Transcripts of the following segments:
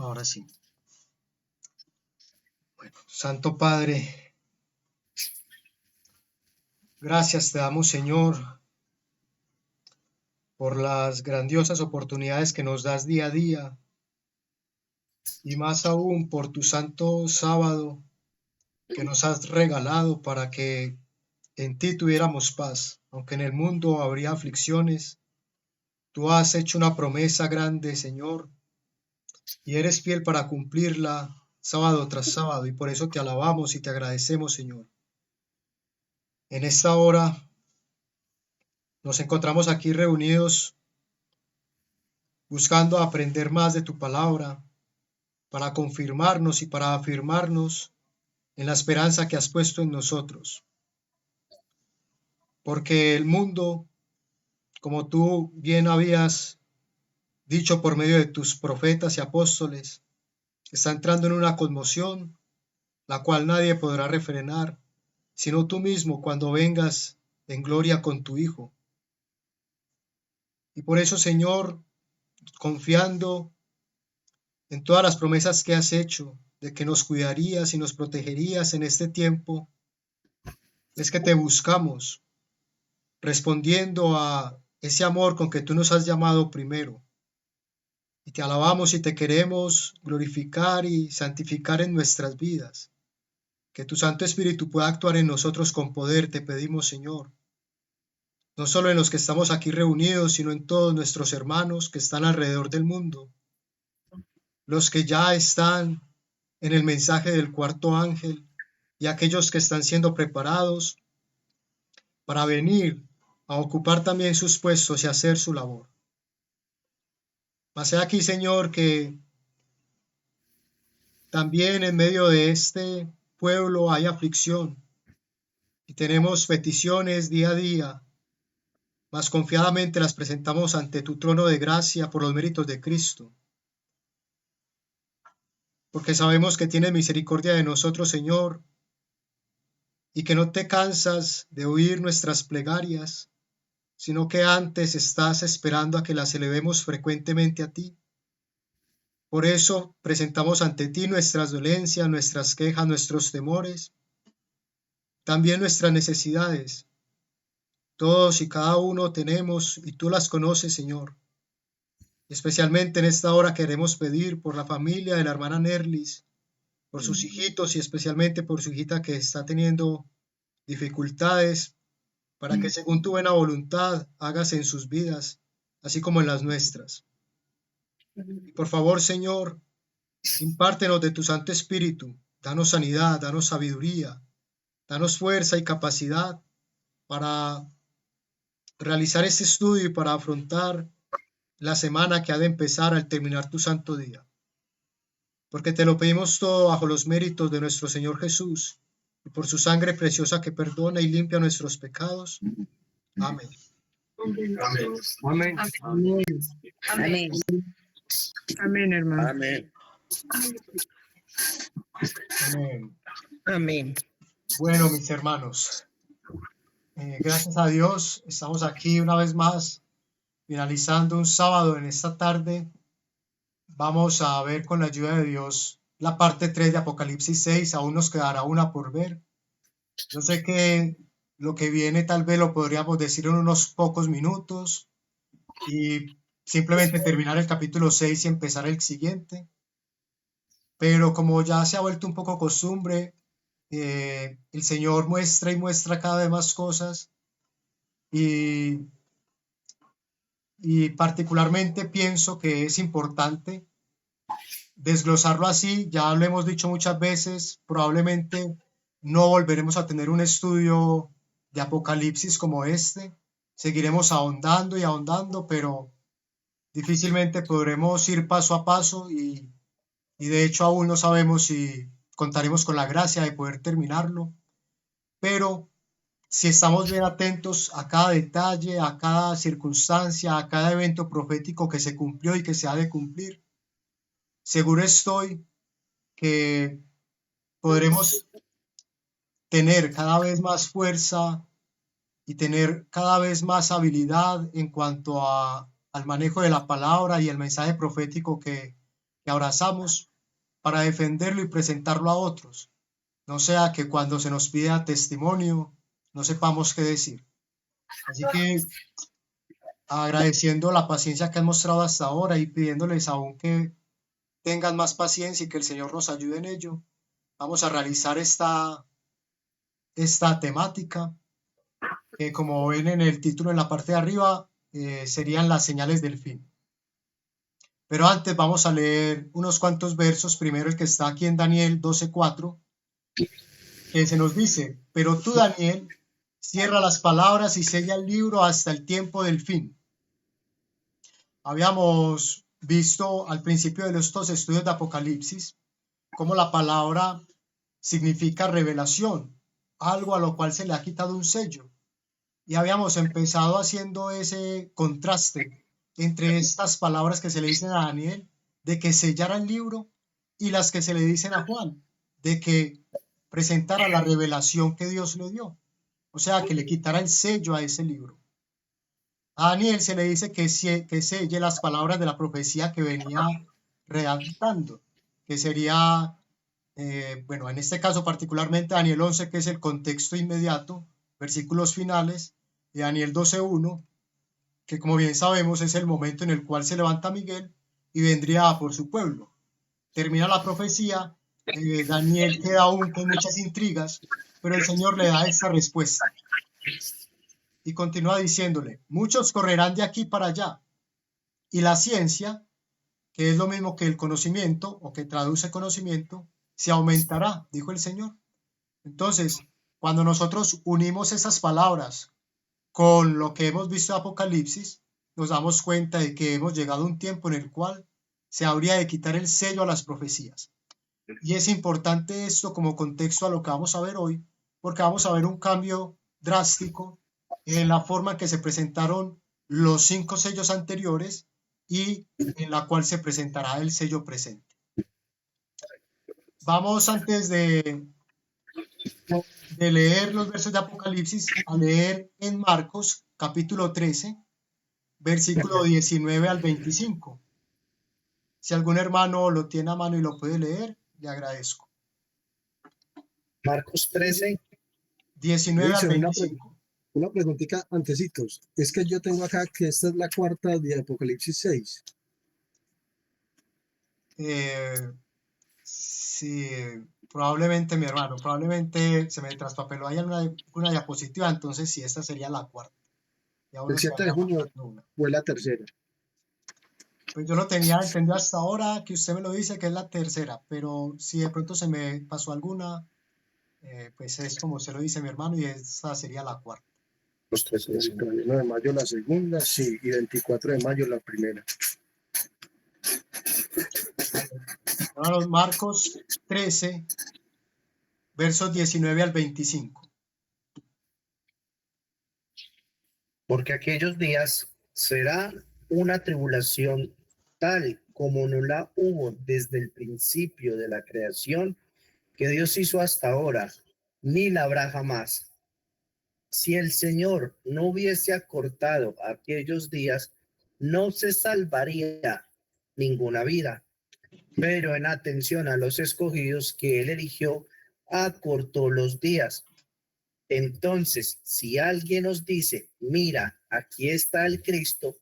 Ahora sí. Bueno, Santo Padre, gracias te damos, Señor, por las grandiosas oportunidades que nos das día a día y más aún por tu santo sábado que nos has regalado para que en ti tuviéramos paz. Aunque en el mundo habría aflicciones, tú has hecho una promesa grande, Señor, y eres fiel para cumplirla sábado tras sábado, y por eso te alabamos y te agradecemos, Señor. En esta hora nos encontramos aquí reunidos buscando aprender más de tu palabra para confirmarnos y para afirmarnos en la esperanza que has puesto en nosotros. Porque el mundo, como tú bien habías dicho por medio de tus profetas y apóstoles, está entrando en una conmoción, la cual nadie podrá refrenar, sino tú mismo cuando vengas en gloria con tu Hijo. Y por eso, Señor, confiando en todas las promesas que has hecho, de que nos cuidarías y nos protegerías en este tiempo, es que te buscamos, respondiendo a ese amor con que tú nos has llamado primero. Y te alabamos y te queremos glorificar y santificar en nuestras vidas. Que tu Santo Espíritu pueda actuar en nosotros con poder, te pedimos, Señor. No solo en los que estamos aquí reunidos, sino en todos nuestros hermanos que están alrededor del mundo. Los que ya están en el mensaje del cuarto ángel y aquellos que están siendo preparados para venir a ocupar también sus puestos y hacer su labor. Mas he aquí, Señor, que también en medio de este pueblo hay aflicción y tenemos peticiones día a día, mas confiadamente las presentamos ante tu trono de gracia por los méritos de Cristo, porque sabemos que tienes misericordia de nosotros, Señor, y que no te cansas de oír nuestras plegarias, sino que antes estás esperando a que las elevemos frecuentemente a ti. Por eso presentamos ante ti nuestras dolencias, nuestras quejas, nuestros temores, también nuestras necesidades. Todos y cada uno tenemos y tú las conoces, Señor. Especialmente en esta hora queremos pedir por la familia de la hermana Nerlis, por sus hijitos y especialmente por su hijita que está teniendo dificultades, para que según tu buena voluntad hagas en sus vidas, así como en las nuestras. Y por favor, Señor, impártenos de tu Santo Espíritu, danos sanidad, danos sabiduría, danos fuerza y capacidad para realizar este estudio y para afrontar la semana que ha de empezar al terminar tu santo día. Porque te lo pedimos todo bajo los méritos de nuestro Señor Jesús y por su sangre preciosa que perdona y limpia nuestros pecados. Amén. Amén. Amén. Amén. Amén, hermano. Amén. Amén. Amén. Bueno, mis hermanos, gracias a Dios, estamos aquí una vez más, finalizando un sábado en esta tarde. Vamos a ver con la ayuda de Dios la parte 3 de Apocalipsis 6, aún nos quedará una por ver. Yo sé que lo que viene tal vez lo podríamos decir en unos pocos minutos y simplemente terminar el capítulo 6 y empezar el siguiente. Pero como ya se ha vuelto un poco costumbre, el Señor muestra y muestra cada vez más cosas y particularmente pienso que es importante desglosarlo así. Ya lo hemos dicho muchas veces, probablemente no volveremos a tener un estudio de Apocalipsis como este. Seguiremos ahondando y ahondando, pero difícilmente podremos ir paso a paso y de hecho aún no sabemos si contaremos con la gracia de poder terminarlo, pero si estamos bien atentos a cada detalle, a cada circunstancia, a cada evento profético que se cumplió y que se ha de cumplir, seguro estoy que podremos tener cada vez más fuerza y tener cada vez más habilidad en cuanto al manejo de la palabra y el mensaje profético que que abrazamos para defenderlo y presentarlo a otros. No sea que cuando se nos pida testimonio no sepamos qué decir. Así que agradeciendo la paciencia que han mostrado hasta ahora y pidiéndoles aún que tengan más paciencia y que el Señor nos ayude en ello, vamos a realizar esta temática que, como ven en el título en la parte de arriba, serían las señales del fin. Pero antes vamos a leer unos cuantos versos. Primero el que está aquí en Daniel 12:4, que se nos dice: pero tú, Daniel, cierra las palabras y sella el libro hasta el tiempo del fin. Habíamos visto al principio de estos estudios de Apocalipsis cómo la palabra significa revelación, algo a lo cual se le ha quitado un sello. Y habíamos empezado haciendo ese contraste entre estas palabras que se le dicen a Daniel, de que sellara el libro, y las que se le dicen a Juan, de que presentara la revelación que Dios le dio. O sea, que le quitara el sello a ese libro. A Daniel se le dice que selle las palabras de la profecía que venía redactando, que sería, bueno, en este caso particularmente Daniel 11, que es el contexto inmediato, versículos finales, y Daniel 12:1, que como bien sabemos es el momento en el cual se levanta Miguel y vendría a por su pueblo. Termina la profecía, Daniel queda aún con muchas intrigas, pero el Señor le da esta respuesta. Y continúa diciéndole: muchos correrán de aquí para allá, y la ciencia, que es lo mismo que el conocimiento, o que traduce conocimiento, se aumentará, dijo el Señor. Entonces, cuando nosotros unimos esas palabras con lo que hemos visto en Apocalipsis, nos damos cuenta de que hemos llegado a un tiempo en el cual se habría de quitar el sello a las profecías. Y es importante esto como contexto a lo que vamos a ver hoy, porque vamos a ver un cambio drástico en la forma en que se presentaron los 5 sellos anteriores y en la cual se presentará el sello presente. Vamos, antes de leer los versos de Apocalipsis, a leer en Marcos capítulo 13, versículo 19 al 25. Si algún hermano lo tiene a mano y lo puede leer, le agradezco. Marcos 13. 19 al 25. Una preguntita antecitos. Es que yo tengo acá que esta es la cuarta de Apocalipsis 6. Sí, probablemente, mi hermano, probablemente se me traspapeló ahí una diapositiva, entonces sí, esta sería la cuarta. El 7 de junio fue la tercera. Pues yo lo tenía entendido hasta ahora, que usted me lo dice que es la tercera, pero si de pronto se me pasó alguna, pues es como usted lo dice, mi hermano, y esta sería la cuarta. Los 31 de mayo la segunda, sí, y 24 de mayo la primera. Hermanos, Marcos 13, versos 19 al 25. Porque aquellos días será una tribulación tal como no la hubo desde el principio de la creación que Dios hizo hasta ahora, ni la habrá jamás. Si el Señor no hubiese acortado aquellos días, no se salvaría ninguna vida. Pero en atención a los escogidos que Él eligió, acortó los días. Entonces, si alguien os dice, mira, aquí está el Cristo,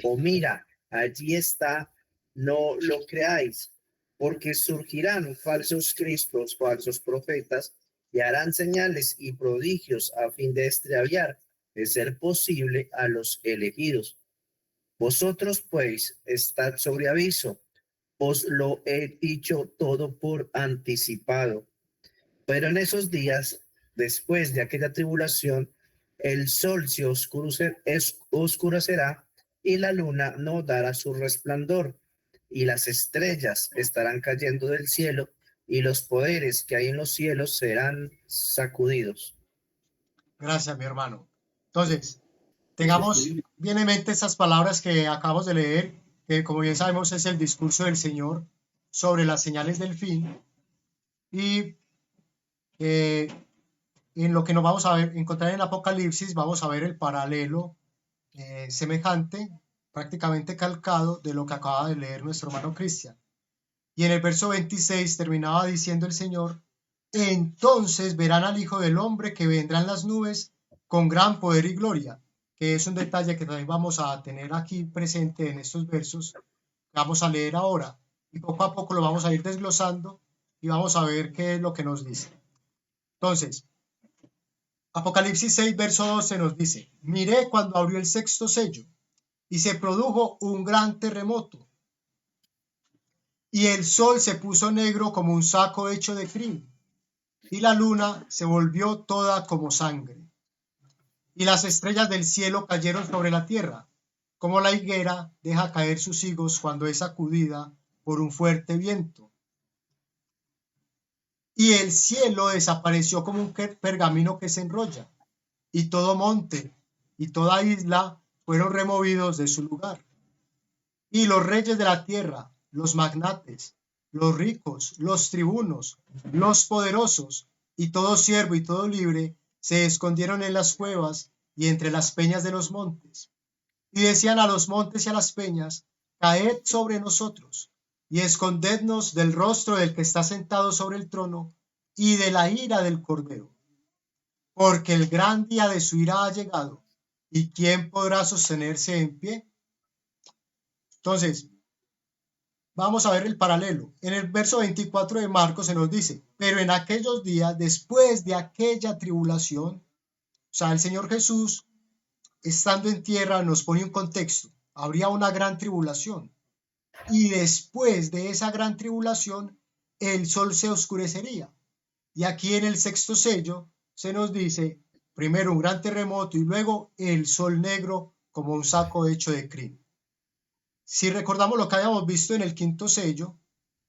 o mira, allí está, no lo creáis, porque surgirán falsos cristos, falsos profetas, y harán señales y prodigios a fin de extraviar, de ser posible, a los elegidos. Vosotros, pues, estad sobre aviso, os lo he dicho todo por anticipado. Pero en esos días, después de aquella tribulación, el sol se oscurecerá y la luna no dará su resplandor, y las estrellas estarán cayendo del cielo, y los poderes que hay en los cielos serán sacudidos. Gracias, mi hermano. Entonces, tengamos bien en mente estas palabras que acabamos de leer, que como bien sabemos es el discurso del Señor sobre las señales del fin, y en lo que nos vamos a encontrar en el Apocalipsis, vamos a ver el paralelo semejante, prácticamente calcado, de lo que acaba de leer nuestro hermano Cristian. Y en el verso 26 terminaba diciendo el Señor: entonces verán al Hijo del Hombre que vendrá en las nubes con gran poder y gloria, que es un detalle que también vamos a tener aquí presente en estos versos que vamos a leer ahora. Y poco a poco lo vamos a ir desglosando y vamos a ver qué es lo que nos dice. Entonces, Apocalipsis 6, verso 12 nos dice: miré cuando abrió el sexto sello y se produjo un gran terremoto, y el sol se puso negro como un saco hecho de crin, y la luna se volvió toda como sangre, y las estrellas del cielo cayeron sobre la tierra, como la higuera deja caer sus higos cuando es sacudida por un fuerte viento. Y el cielo desapareció como un pergamino que se enrolla, y todo monte y toda isla fueron removidos de su lugar. Y los reyes de la tierra, los magnates, los ricos, los tribunos, los poderosos, y todo siervo y todo libre, se escondieron en las cuevas y entre las peñas de los montes. Y decían a los montes y a las peñas: caed sobre nosotros, y escondednos del rostro del que está sentado sobre el trono, y de la ira del Cordero. Porque el gran día de su ira ha llegado, ¿y quién podrá sostenerse en pie? Entonces, vamos a ver el paralelo. En el verso 24 de Marcos se nos dice: pero en aquellos días, después de aquella tribulación, o sea, el Señor Jesús, estando en tierra, nos pone un contexto. Habría una gran tribulación. Y después de esa gran tribulación, el sol se oscurecería. Y aquí en el sexto sello se nos dice: primero un gran terremoto y luego el sol negro como un saco hecho de crin. Si recordamos lo que habíamos visto en el quinto sello,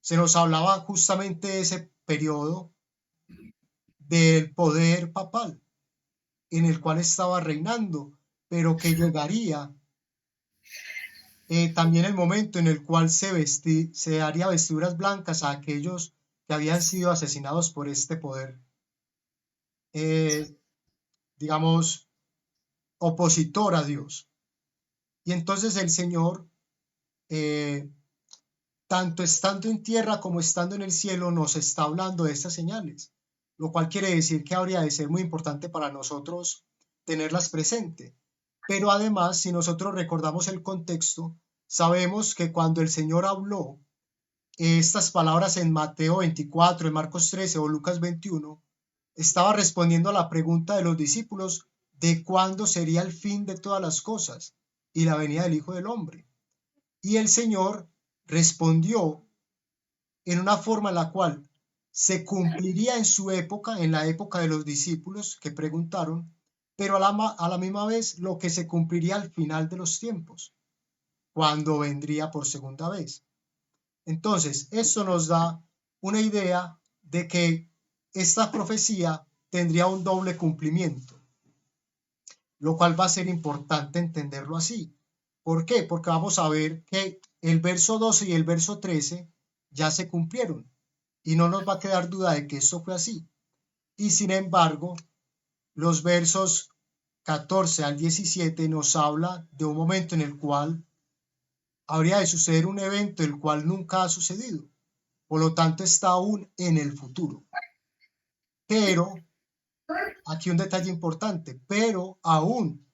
se nos hablaba justamente de ese periodo del poder papal en el cual estaba reinando, pero que llegaría también el momento en el cual se daría vestiduras blancas a aquellos que habían sido asesinados por este poder, digamos, opositor a Dios. Y entonces el Señor, tanto estando en tierra como estando en el cielo, nos está hablando de estas señales, lo cual quiere decir que habría de ser muy importante para nosotros tenerlas presente. Pero además, si nosotros recordamos el contexto, sabemos que cuando el Señor habló estas palabras en Mateo 24, en Marcos 13 o Lucas 21, estaba respondiendo a la pregunta de los discípulos de cuándo sería el fin de todas las cosas y la venida del Hijo del Hombre. Y el Señor respondió en una forma en la cual se cumpliría en su época, en la época de los discípulos que preguntaron, pero a la misma vez lo que se cumpliría al final de los tiempos, cuando vendría por segunda vez. Entonces, esto nos da una idea de que esta profecía tendría un doble cumplimiento, lo cual va a ser importante entenderlo así. ¿Por qué? Porque vamos a ver que el verso 12 y el verso 13 ya se cumplieron y no nos va a quedar duda de que esto fue así. Y sin embargo, los versos 14 al 17 nos habla de un momento en el cual habría de suceder un evento el cual nunca ha sucedido. Por lo tanto, está aún en el futuro. Pero, aquí un detalle importante, pero aún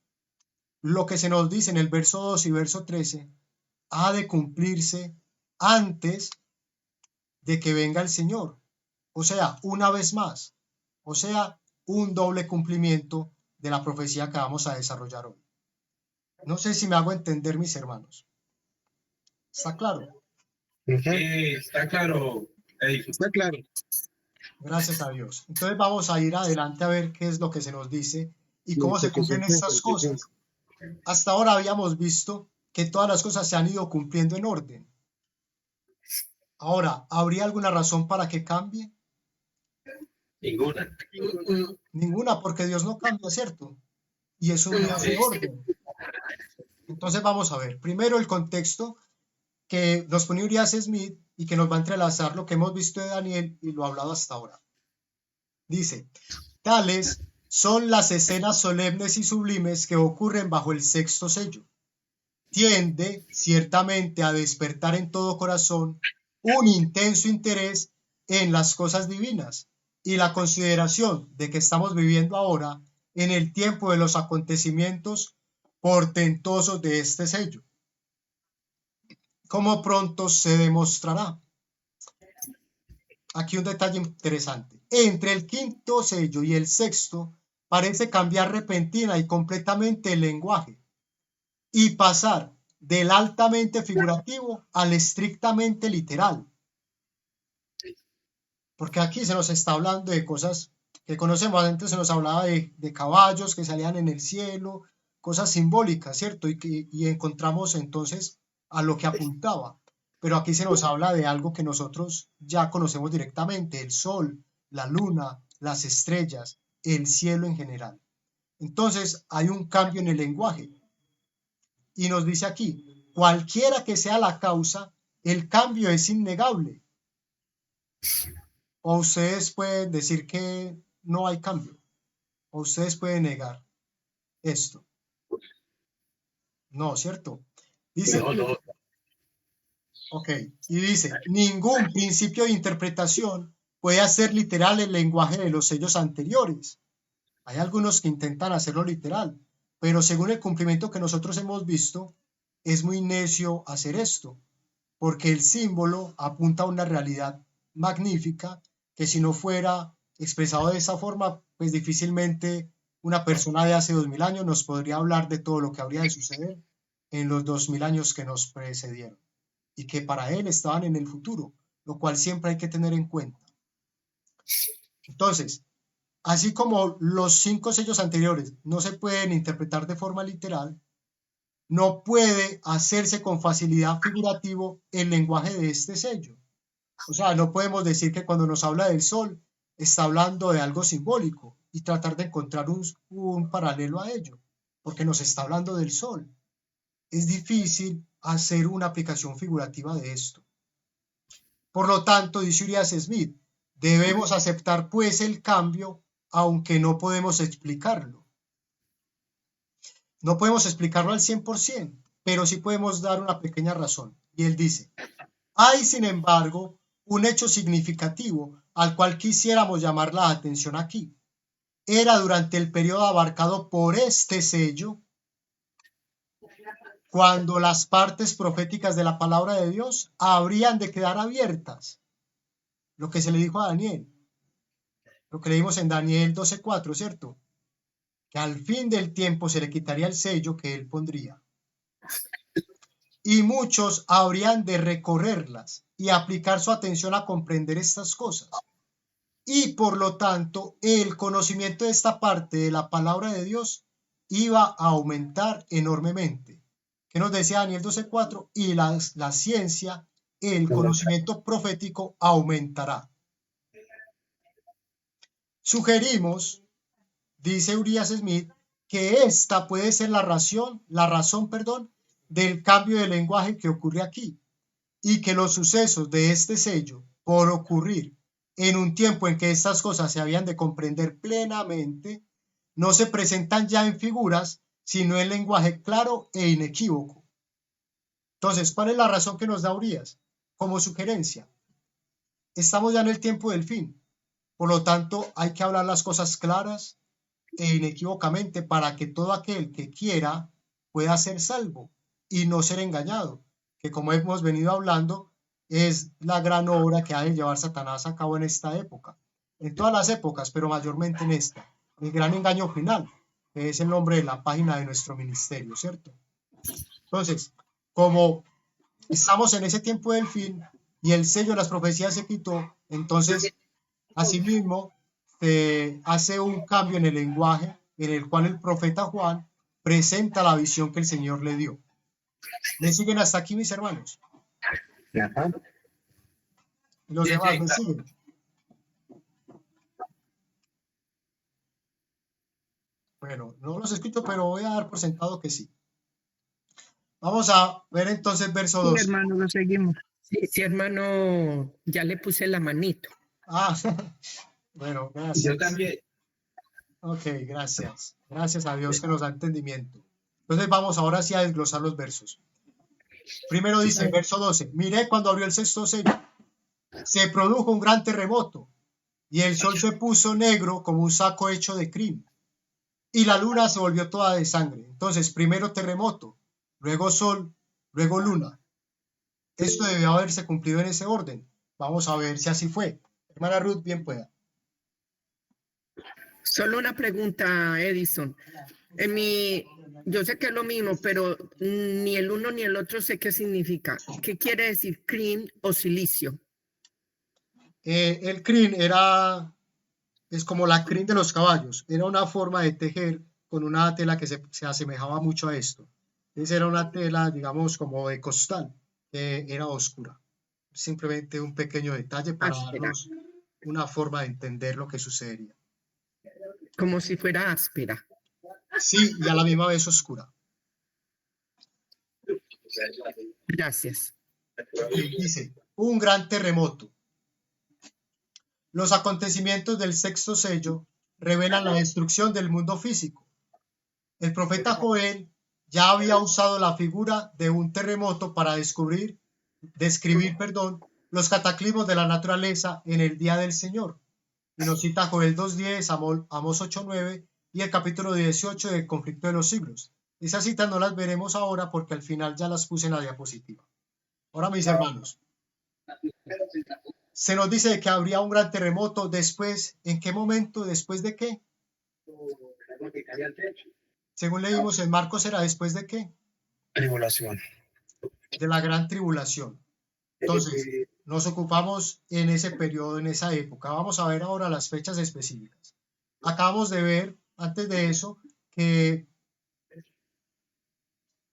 lo que se nos dice en el verso 2 y verso 13 ha de cumplirse antes de que venga el Señor. O sea, una vez más. O sea, un doble cumplimiento de la profecía que vamos a desarrollar hoy. No sé si me hago entender, mis hermanos. ¿Está claro? Sí, está claro. Está claro. Gracias a Dios. Entonces vamos a ir adelante a ver qué es lo que se nos dice y cómo se Listo, que cumplen se estas cosas. Hasta ahora habíamos visto que todas las cosas se han ido cumpliendo en orden. Ahora, ¿habría alguna razón para que cambie? Ninguna. Ninguna, porque Dios no cambia, ¿cierto? Y es un Dios de orden. Entonces vamos a ver. Primero el contexto que nos pone Urias Smith y que nos va a entrelazar lo que hemos visto de Daniel y lo hablado hasta ahora. Dice: tales son las escenas solemnes y sublimes que ocurren bajo el sexto sello. Tiende ciertamente a despertar en todo corazón un intenso interés en las cosas divinas y la consideración de que estamos viviendo ahora en el tiempo de los acontecimientos portentosos de este sello, como pronto se demostrará. Aquí un detalle interesante. Entre el quinto sello y el sexto parece cambiar repentina y completamente el lenguaje y pasar del altamente figurativo al estrictamente literal. Porque aquí se nos está hablando de cosas que conocemos. Antes se nos hablaba de caballos que salían en el cielo, cosas simbólicas, ¿cierto? Y encontramos entonces a lo que apuntaba. Pero aquí se nos habla de algo que nosotros ya conocemos directamente: el sol, la luna, las estrellas, el cielo en general. Entonces hay un cambio en el lenguaje. Y nos dice aquí, cualquiera que sea la causa, el cambio es innegable. O ustedes pueden decir que no hay cambio, o ustedes pueden negar esto. No, ¿cierto? Dice, No. ok, y dice, ningún principio de interpretación puede hacer literal el lenguaje de los sellos anteriores. Hay algunos que intentan hacerlo literal, pero según el cumplimiento que nosotros hemos visto, es muy necio hacer esto, porque el símbolo apunta a una realidad magnífica que si no fuera expresado de esa forma, pues difícilmente una persona de hace 2000 años nos podría hablar de todo lo que habría de suceder en los 2000 años que nos precedieron y que para él estaban en el futuro, lo cual siempre hay que tener en cuenta. Entonces, así como los 5 sellos anteriores no se pueden interpretar de forma literal, no puede hacerse con facilidad figurativo el lenguaje de este sello. O sea, no podemos decir que cuando nos habla del sol está hablando de algo simbólico y tratar de encontrar un paralelo a ello, porque nos está hablando del sol. Es difícil hacer una aplicación figurativa de esto. Por lo tanto, dice Urias Smith, debemos aceptar pues el cambio, aunque no podemos explicarlo. No podemos explicarlo al 100%, pero sí podemos dar una pequeña razón. Y él dice, hay sin embargo un hecho significativo al cual quisiéramos llamar la atención aquí. Era durante el periodo abarcado por este sello, cuando las partes proféticas de la palabra de Dios habrían de quedar abiertas. Lo que se le dijo a Daniel, lo que leímos en Daniel 12:4, ¿cierto? Que al fin del tiempo se le quitaría el sello que él pondría. Y muchos habrían de recorrerlas y aplicar su atención a comprender estas cosas. Y por lo tanto, el conocimiento de esta parte de la palabra de Dios iba a aumentar enormemente. ¿Qué nos decía Daniel 12:4? Y la ciencia, el conocimiento profético aumentará. Sugerimos, dice Urias Smith, que esta puede ser la razón, del cambio de lenguaje que ocurre aquí, y que los sucesos de este sello, por ocurrir en un tiempo en que estas cosas se habían de comprender plenamente, no se presentan ya en figuras, sino en lenguaje claro e inequívoco. Entonces, ¿cuál es la razón que nos da Urias? Como sugerencia, estamos ya en el tiempo del fin, por lo tanto hay que hablar las cosas claras e inequívocamente para que todo aquel que quiera pueda ser salvo y no ser engañado, que como hemos venido hablando, es la gran obra que ha de llevar Satanás a cabo en esta época, en todas las épocas, pero mayormente en esta, el gran engaño final, que es el nombre de la página de nuestro ministerio, ¿cierto? Entonces, como estamos en ese tiempo del fin y el sello de las profecías se quitó, entonces, asimismo, se hace un cambio en el lenguaje en el cual el profeta Juan presenta la visión que el Señor le dio. ¿Me siguen hasta aquí, mis hermanos? Ajá. Los demás me siguen. Bueno, no los escucho, pero voy a dar por sentado que sí. Vamos a ver entonces verso Sí, 2. hermano, lo seguimos. Sí, hermano, ya le puse la manito. Ah, bueno, gracias. Yo también. Ok, gracias. Gracias a Dios que nos da entendimiento. Entonces vamos ahora sí a desglosar los versos. Primero dice, verso 12, miré cuando abrió el sexto sello se produjo un gran terremoto y el sol se puso negro como un saco hecho de crin y la luna se volvió toda de sangre. Entonces, primero terremoto, luego sol, luego luna. Esto debió haberse cumplido en ese orden. Vamos a ver si así fue. Hermana Ruth, bien pueda. Solo una pregunta, Edison. Yo sé que es lo mismo, pero ni el uno ni el otro sé qué significa. ¿Qué quiere decir crin o silicio? El crin es como la crin de los caballos. Era una forma de tejer con una tela que se asemejaba mucho a esto. Entonces era una tela, digamos, como de costal, que era oscura. Simplemente un pequeño detalle para Áspera. darnos una forma de entender lo que sucedería. Como si fuera áspera. Sí, y a la misma vez oscura. Gracias. Dice, un gran terremoto. Los acontecimientos del sexto sello revelan la destrucción del mundo físico. El profeta Joel ya había usado la figura de un terremoto para describir, los cataclismos de la naturaleza en el día del Señor. Y nos cita Joel 2.10, Amós 8.9 y el capítulo 18 del conflicto de los siglos. Esas citas no las veremos ahora porque al final ya las puse en la diapositiva. Ahora, mis hermanos, se nos dice que habría un gran terremoto después. ¿En qué momento? ¿Después de qué? Según leímos en Marcos, ¿era después de qué? Tribulación. De la gran tribulación. Entonces, nos ocupamos en ese periodo, en esa época. Vamos a ver ahora las fechas específicas. Acabamos de ver, antes de eso, que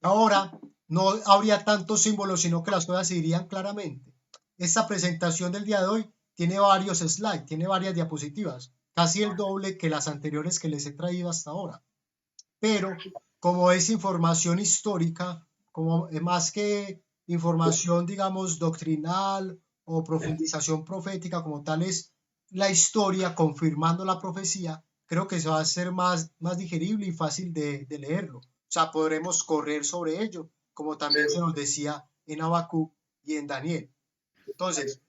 ahora no habría tantos símbolos, sino que las cosas se dirían claramente. Esta presentación del día de hoy tiene varios slides, tiene varias diapositivas, casi el doble que las anteriores que les he traído hasta ahora. Pero como es información histórica, como más que información, digamos, doctrinal o profundización profética, como tal es la historia confirmando la profecía, creo que se va a hacer más digerible y fácil de leerlo. O sea, podremos correr sobre ello, como también se nos decía en Habacuc y en Daniel. Entonces,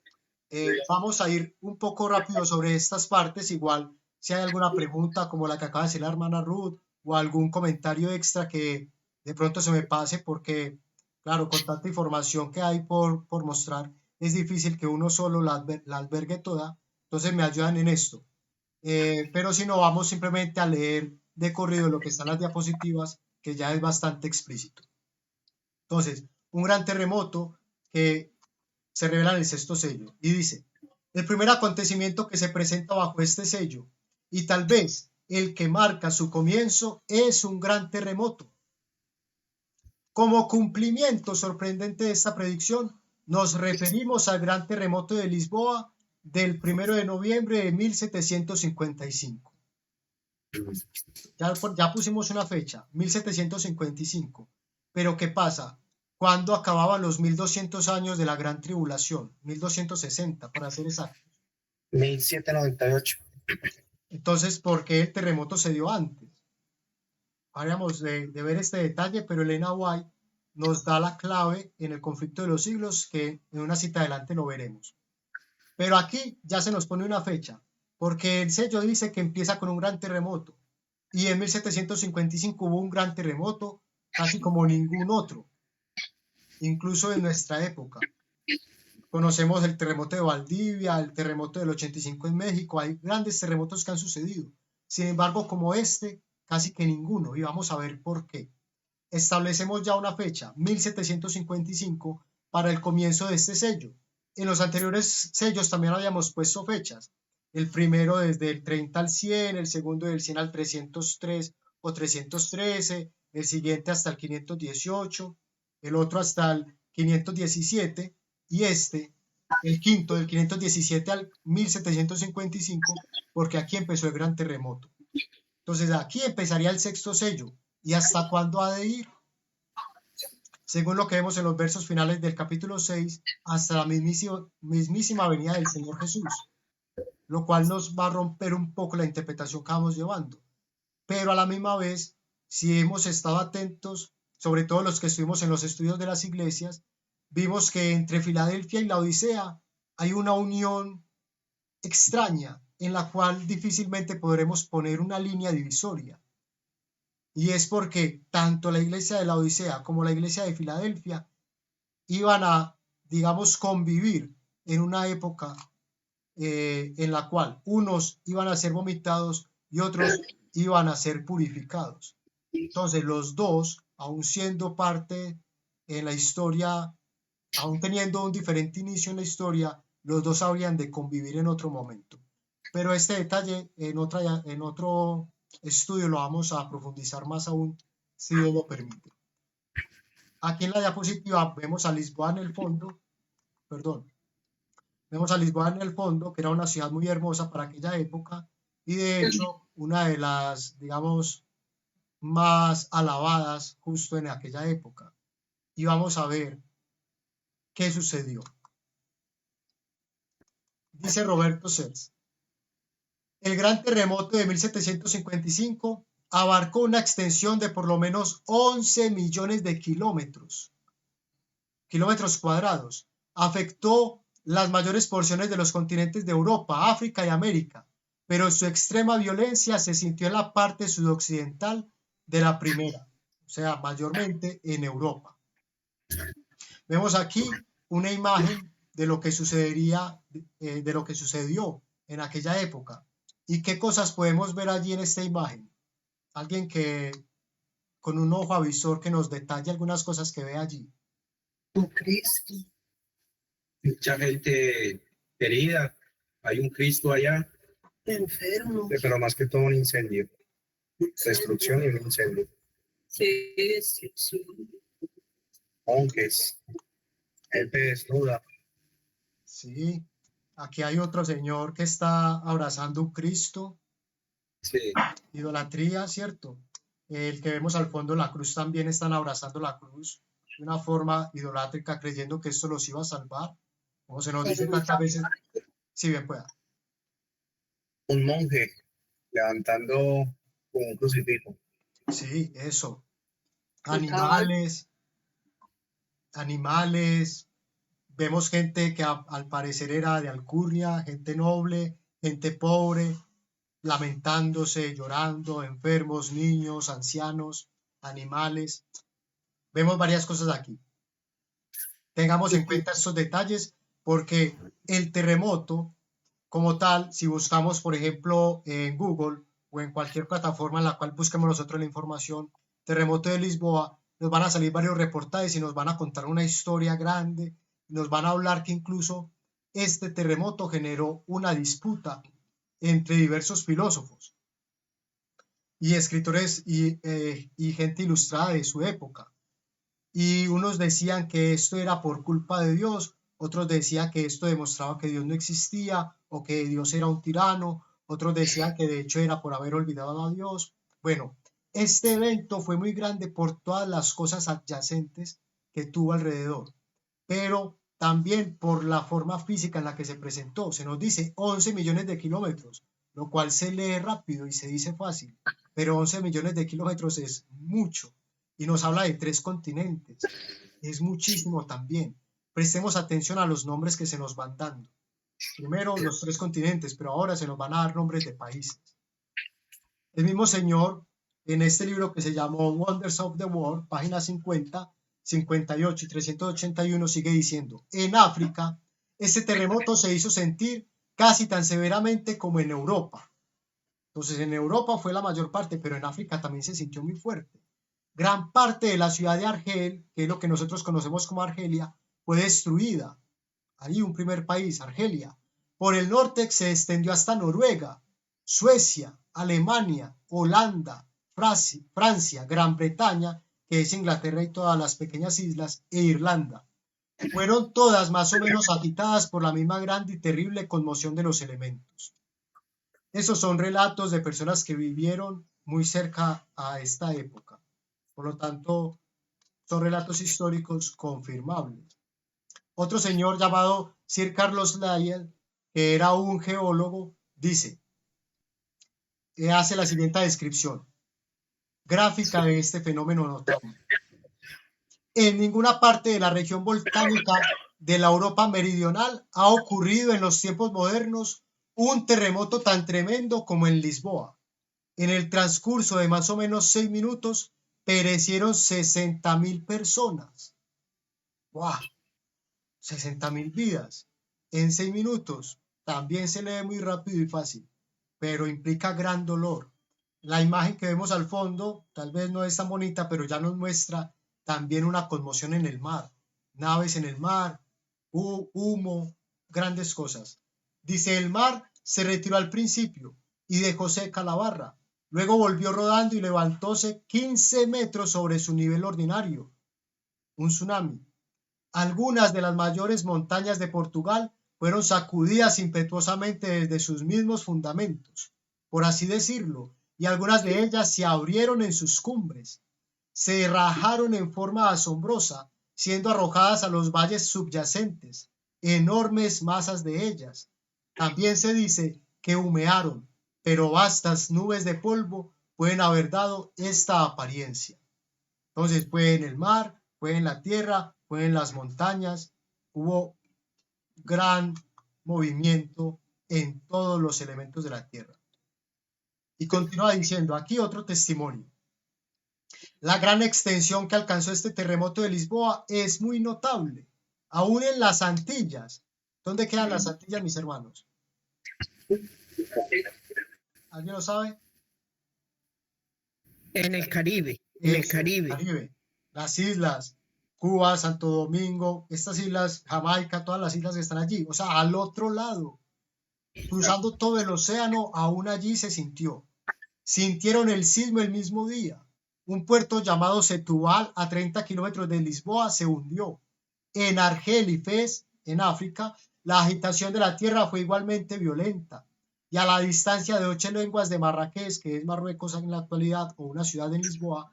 vamos a ir un poco rápido sobre estas partes. Igual, si hay alguna pregunta como la que acaba de decir la hermana Ruth o algún comentario extra que de pronto se me pase, porque, claro, con tanta información que hay por mostrar, es difícil que uno solo la albergue toda. Entonces, me ayudan en esto. Pero si no, vamos simplemente a leer de corrido lo que está en las diapositivas, que ya es bastante explícito. Entonces, un gran terremoto que se revela en el sexto sello y dice: el primer acontecimiento que se presenta bajo este sello, y tal vez el que marca su comienzo, es un gran terremoto. Como cumplimiento sorprendente de esta predicción, nos referimos al gran terremoto de Lisboa del 1 de noviembre de 1755. Ya pusimos una fecha, 1755. Pero ¿qué pasa? ¿Cuándo acababan los 1200 años de la gran tribulación? 1260, para ser exactos. 1798. Entonces, ¿por qué el terremoto se dio antes? Habríamos de ver este detalle, pero Elena White nos da la clave en el conflicto de los siglos, que en una cita adelante lo veremos. Pero aquí ya se nos pone una fecha, porque el sello dice que empieza con un gran terremoto, y en 1755 hubo un gran terremoto, casi como ningún otro, incluso en nuestra época. Conocemos el terremoto de Valdivia, el terremoto del 85 en México, hay grandes terremotos que han sucedido. Sin embargo, como este, casi que ninguno, y vamos a ver por qué. Establecemos ya una fecha, 1755, para el comienzo de este sello. En los anteriores sellos también habíamos puesto fechas. El primero desde el 30 al 100, el segundo del 100 al 303 o 313, el siguiente hasta el 518, el otro hasta el 517 y el quinto del 517 al 1755, porque aquí empezó el gran terremoto. Entonces aquí empezaría el sexto sello. ¿Y hasta cuándo ha de ir? Según lo que vemos en los versos finales del capítulo 6, hasta la mismísima venida del Señor Jesús, lo cual nos va a romper un poco la interpretación que vamos llevando. Pero a la misma vez, si hemos estado atentos, sobre todo los que estuvimos en los estudios de las iglesias, vimos que entre Filadelfia y la Odisea hay una unión extraña en la cual difícilmente podremos poner una línea divisoria. Y es porque tanto la iglesia de la Odisea como la iglesia de Filadelfia iban a, digamos, convivir en una época en la cual unos iban a ser vomitados y otros iban a ser purificados. Entonces los dos, aun siendo parte en la historia, aun teniendo un diferente inicio en la historia, los dos habrían de convivir en otro momento. Pero este detalle en otro estudio lo vamos a profundizar más aún, si Dios lo permite. Aquí en la diapositiva vemos a Lisboa en el fondo, vemos a Lisboa en el fondo, que era una ciudad muy hermosa para aquella época, y de hecho una de las, digamos, más alabadas justo en aquella época. Y vamos a ver qué sucedió. Dice Roberto Sers: el gran terremoto de 1755 abarcó una extensión de por lo menos 11 millones de kilómetros cuadrados. Afectó las mayores porciones de los continentes de Europa, África y América, pero su extrema violencia se sintió en la parte sudoccidental de la primera, o sea, mayormente en Europa. Vemos aquí una imagen de lo que sucedería, de lo que sucedió en aquella época. ¿Y qué cosas podemos ver allí en esta imagen? Alguien que con un ojo avisor que nos detalle algunas cosas que ve allí. Un Cristo. Mucha gente herida. Hay un Cristo allá. Enfermo. Pero más que todo un incendio. Destrucción y un incendio. Sí, sí. Monjes. Gente desnuda. Sí, aquí hay otro señor que está abrazando un Cristo. Sí. Idolatría, ¿cierto? El que vemos al fondo, la cruz, también están abrazando la cruz de una forma idolátrica, creyendo que esto los iba a salvar. Como se nos dice tantas veces, si bien pueda. Un monje levantando un crucifijo. Sí, eso. Animales. Vemos gente que al parecer era de alcurnia, gente noble, gente pobre, lamentándose, llorando, enfermos, niños, ancianos, animales. Vemos varias cosas aquí. Tengamos en cuenta estos detalles porque el terremoto, como tal, si buscamos, por ejemplo, en Google o en cualquier plataforma en la cual busquemos nosotros la información, terremoto de Lisboa, nos van a salir varios reportajes y nos van a contar una historia grande, nos van a hablar que incluso este terremoto generó una disputa entre diversos filósofos y escritores y gente ilustrada de su época. Y unos decían que esto era por culpa de Dios, otros decían que esto demostraba que Dios no existía o que Dios era un tirano, otros decían que de hecho era por haber olvidado a Dios. Bueno, este evento fue muy grande por todas las cosas adyacentes que tuvo alrededor, pero también por la forma física en la que se presentó. Se nos dice 11 millones de kilómetros, lo cual se lee rápido y se dice fácil, pero 11 millones de kilómetros es mucho y nos habla de 3 continentes. Es muchísimo también. Prestemos atención a los nombres que se nos van dando. Primero los 3 continentes, pero ahora se nos van a dar nombres de países. El mismo señor, en este libro que se llamó Wonders of the World, página 50, 58 y 381, sigue diciendo: en África, este terremoto se hizo sentir casi tan severamente como en Europa. Entonces, en Europa fue la mayor parte, pero en África también se sintió muy fuerte. Gran parte de la ciudad de Argel, que es lo que nosotros conocemos como Argelia, fue destruida. Ahí un primer país, Argelia. Por el norte se extendió hasta Noruega, Suecia, Alemania, Holanda, Francia, Gran Bretaña, que es Inglaterra y todas las pequeñas islas, e Irlanda. Fueron todas más o menos agitadas por la misma grande y terrible conmoción de los elementos. Esos son relatos de personas que vivieron muy cerca a esta época. Por lo tanto, son relatos históricos confirmables. Otro señor llamado Sir Carlos Lyell, que era un geólogo, dice, hace la siguiente descripción gráfica de este fenómeno notable. En ninguna parte de la región volcánica de la Europa meridional ha ocurrido en los tiempos modernos un terremoto tan tremendo como en Lisboa. En el transcurso de más o menos 6 minutos perecieron 60.000 personas. ¡Wow! 60.000 vidas en 6 minutos. También se lee muy rápido y fácil, pero implica gran dolor. La imagen que vemos al fondo tal vez no es tan bonita, pero ya nos muestra también una conmoción en el mar. Naves en el mar, humo, grandes cosas. Dice, el mar se retiró al principio y dejó seca la barra. Luego volvió rodando y levantóse 15 metros sobre su nivel ordinario. Un tsunami. Algunas de las mayores montañas de Portugal fueron sacudidas impetuosamente desde sus mismos fundamentos, por así decirlo, y algunas de ellas se abrieron en sus cumbres. Se rajaron en forma asombrosa, siendo arrojadas a los valles subyacentes, enormes masas de ellas. También se dice que humearon, pero vastas nubes de polvo pueden haber dado esta apariencia. Entonces fue en el mar, fue en la tierra, fue en las montañas, hubo gran movimiento en todos los elementos de la tierra. Y continúa diciendo, aquí otro testimonio. La gran extensión que alcanzó este terremoto de Lisboa es muy notable, aún en las Antillas. ¿Dónde quedan las Antillas, mis hermanos? ¿Alguien lo sabe? En el Caribe, en el Caribe. Caribe. Las islas, Cuba, Santo Domingo, estas islas, Jamaica, todas las islas que están allí, o sea, al otro lado, cruzando todo el océano, aún allí se sintió. Sintieron el sismo el mismo día. Un puerto llamado Setúbal, a 30 kilómetros de Lisboa, se hundió. En Argel y Fez, en África, la agitación de la tierra fue igualmente violenta. Y a la distancia de 8 leguas de Marrakech, que es Marruecos en la actualidad, o una ciudad en Lisboa,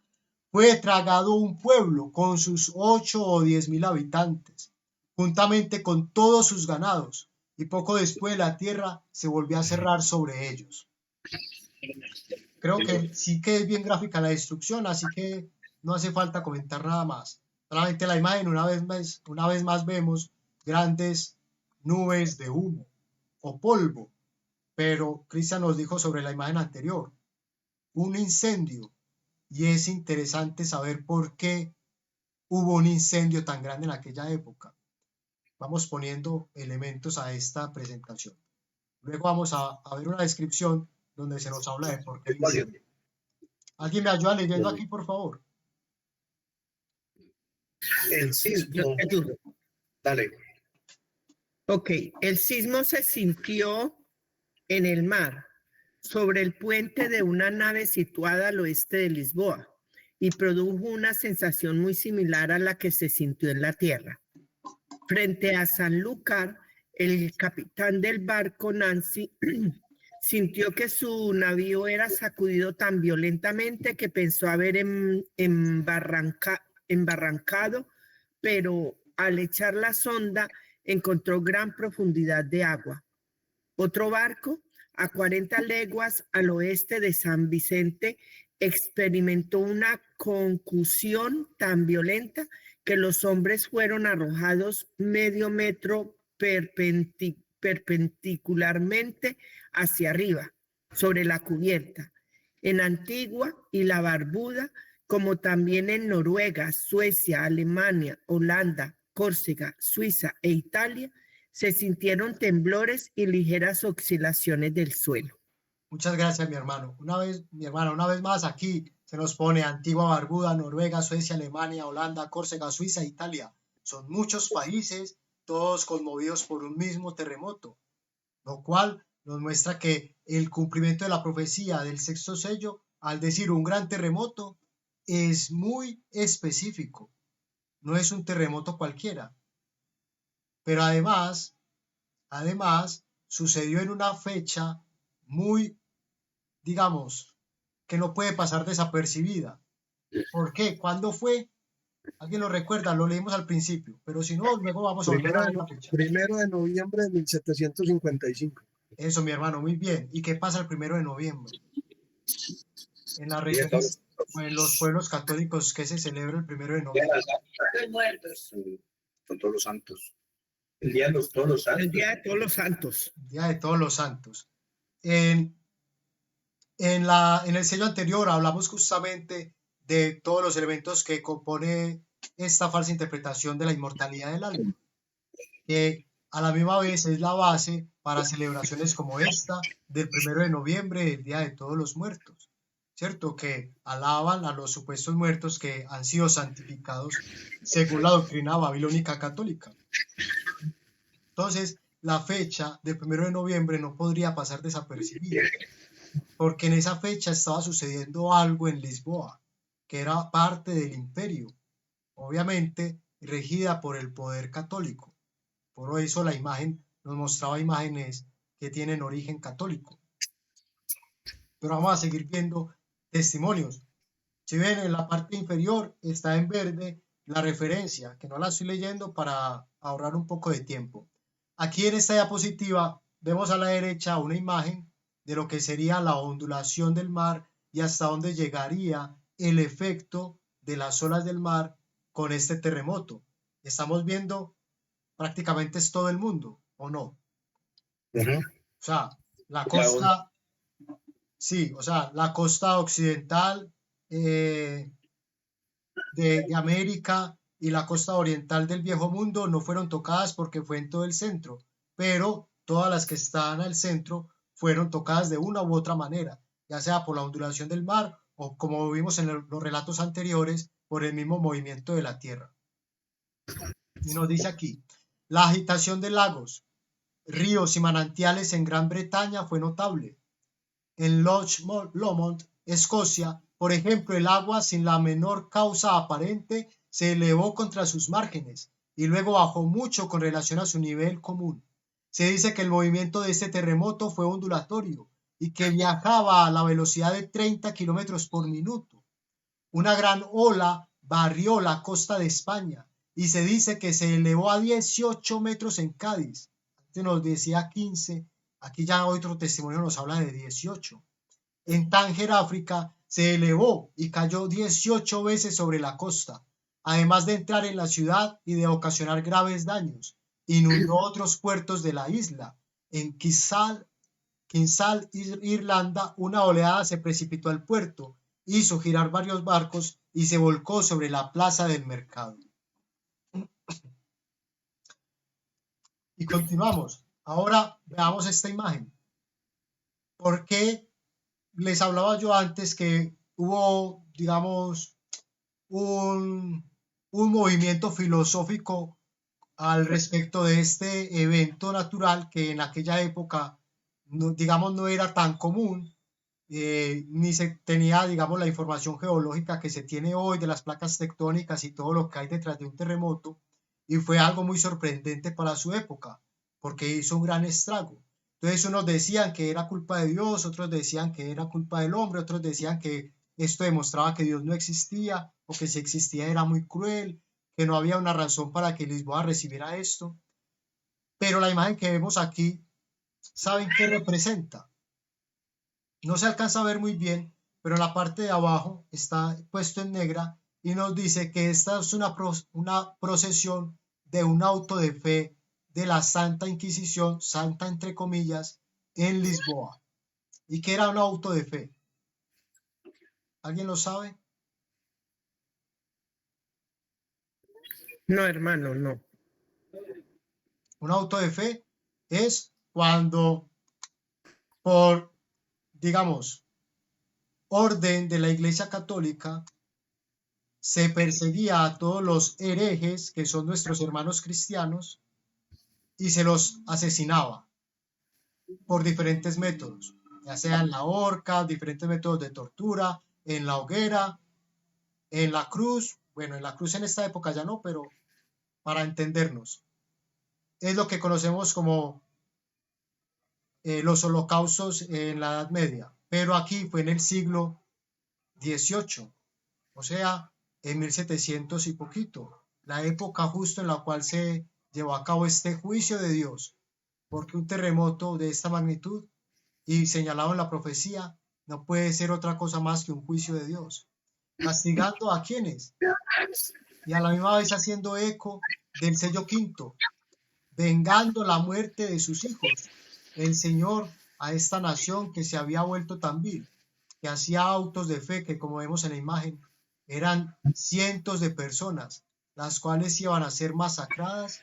fue tragado un pueblo con sus 8 o 10.000 habitantes, juntamente con todos sus ganados, y poco después la tierra se volvió a cerrar sobre ellos. Creo que sí que es bien gráfica la destrucción, así que no hace falta comentar nada más. Solamente la imagen, una vez más vemos grandes nubes de humo o polvo, pero Cristian nos dijo sobre la imagen anterior, un incendio, y es interesante saber por qué hubo un incendio tan grande en aquella época. Vamos poniendo elementos a esta presentación. Luego vamos a ver una descripción donde se nos habla de por qué el incendio. ¿Alguien me ayuda leyendo aquí, por favor? El sismo. Dale. Ok, el sismo se sintió en el mar, sobre el puente de una nave situada al oeste de Lisboa, y produjo una sensación muy similar a la que se sintió en la tierra. Frente a Sanlúcar, el capitán del barco, Nancy, sintió que su navío era sacudido tan violentamente que pensó haber embarrancado, pero al echar la sonda encontró gran profundidad de agua. Otro barco, a 40 leguas al oeste de San Vicente, experimentó una concusión tan violenta que los hombres fueron arrojados medio metro perpendicularmente hacia arriba, sobre la cubierta. En Antigua y la Barbuda, como también en Noruega, Suecia, Alemania, Holanda, Córcega, Suiza e Italia, se sintieron temblores y ligeras oscilaciones del suelo. Muchas gracias, mi hermano. Una vez más aquí se nos pone Antigua, Barbuda, Noruega, Suecia, Alemania, Holanda, Córcega, Suiza, Italia. Son muchos países, todos conmovidos por un mismo terremoto, lo cual nos muestra que el cumplimiento de la profecía del sexto sello, al decir un gran terremoto, es muy específico. No es un terremoto cualquiera. Pero además, sucedió en una fecha muy, digamos, que no puede pasar desapercibida. ¿Por qué? ¿Cuándo fue? ¿Alguien lo recuerda? Lo leímos al principio, pero si no, luego vamos a volver a ver la fecha. 1 de noviembre de 1755. Eso, mi hermano, muy bien. ¿Y qué pasa el 1 de noviembre? En las regiones o en los pueblos católicos, ¿qué se celebra el 1 de noviembre? Con todos los santos. El día de todos los santos. El Día de Todos los Santos. Día de Todos los Santos. En el sello anterior hablamos justamente de todos los elementos que compone esta falsa interpretación de la inmortalidad del alma, que a la misma vez es la base para celebraciones como esta del 1 de noviembre, el Día de Todos los Muertos, ¿cierto? Que alaban a los supuestos muertos que han sido santificados según la doctrina babilónica católica. Entonces, la fecha del 1 de noviembre no podría pasar desapercibida, porque en esa fecha estaba sucediendo algo en Lisboa, que era parte del imperio, obviamente regida por el poder católico. Por eso la imagen nos mostraba imágenes que tienen origen católico. Pero vamos a seguir viendo testimonios. Si ven, en la parte inferior está en verde la referencia, que no la estoy leyendo para ahorrar un poco de tiempo. Aquí en esta diapositiva vemos a la derecha una imagen de lo que sería la ondulación del mar y hasta dónde llegaría el efecto de las olas del mar con este terremoto. Estamos viendo prácticamente es todo el mundo, ¿o no? Ujú. O sea, la costa, sí, o sea, la costa occidental de América y la costa oriental del Viejo Mundo no fueron tocadas porque fue en todo el centro, pero todas las que están al centro fueron tocadas de una u otra manera, ya sea por la ondulación del mar o, como vimos en los relatos anteriores, por el mismo movimiento de la tierra. Y nos dice aquí, la agitación de lagos, ríos y manantiales en Gran Bretaña fue notable. En Loch Lomond, Escocia, por ejemplo, el agua sin la menor causa aparente se elevó contra sus márgenes y luego bajó mucho con relación a su nivel común. Se dice que el movimiento de este terremoto fue ondulatorio y que viajaba a la velocidad de 30 kilómetros por minuto. Una gran ola barrió la costa de España y se dice que se elevó a 18 metros en Cádiz. Antes nos decía 15, aquí ya otro testimonio nos habla de 18. En Tánger, África, se elevó y cayó 18 veces sobre la costa, además de entrar en la ciudad y de ocasionar graves daños. Inundó otros puertos de la isla. En Kinsale, Irlanda, una oleada se precipitó al puerto, hizo girar varios barcos y se volcó sobre la plaza del mercado. Y continuamos. Ahora veamos esta imagen. ¿Por qué les hablaba yo antes que hubo, digamos, un movimiento filosófico al respecto de este evento natural que en aquella época, digamos, no era tan común, ni se tenía, digamos, la información geológica que se tiene hoy de las placas tectónicas y todo lo que hay detrás de un terremoto, y fue algo muy sorprendente para su época, porque hizo un gran estrago. Entonces unos decían que era culpa de Dios, otros decían que era culpa del hombre, otros decían que esto demostraba que Dios no existía o que si existía era muy cruel, que no había una razón para que Lisboa recibiera esto. Pero la imagen que vemos aquí, ¿saben qué representa? No se alcanza a ver muy bien, pero en la parte de abajo está puesto en negra y nos dice que esta es una procesión de un auto de fe de la Santa Inquisición, santa entre comillas, en Lisboa. ¿Y qué era un auto de fe? ¿Alguien lo sabe? No, hermano, no. Un auto de fe es cuando por, digamos, orden de la Iglesia Católica se perseguía a todos los herejes, que son nuestros hermanos cristianos, y se los asesinaba por diferentes métodos, ya sea en la horca, diferentes métodos de tortura, en la hoguera, en la cruz. Bueno, en la cruz en esta época ya no, pero para entendernos, es lo que conocemos como los holocaustos en la Edad Media, pero aquí fue en el siglo XVIII, o sea, en 1700 y poquito, la época justo en la cual se llevó a cabo este juicio de Dios, porque un terremoto de esta magnitud y señalado en la profecía no puede ser otra cosa más que un juicio de Dios, castigando a quienes y a la misma vez haciendo eco del sello quinto, vengando la muerte de sus hijos, el Señor a esta nación que se había vuelto tan vil, que hacía autos de fe que, como vemos en la imagen, eran cientos de personas, las cuales iban a ser masacradas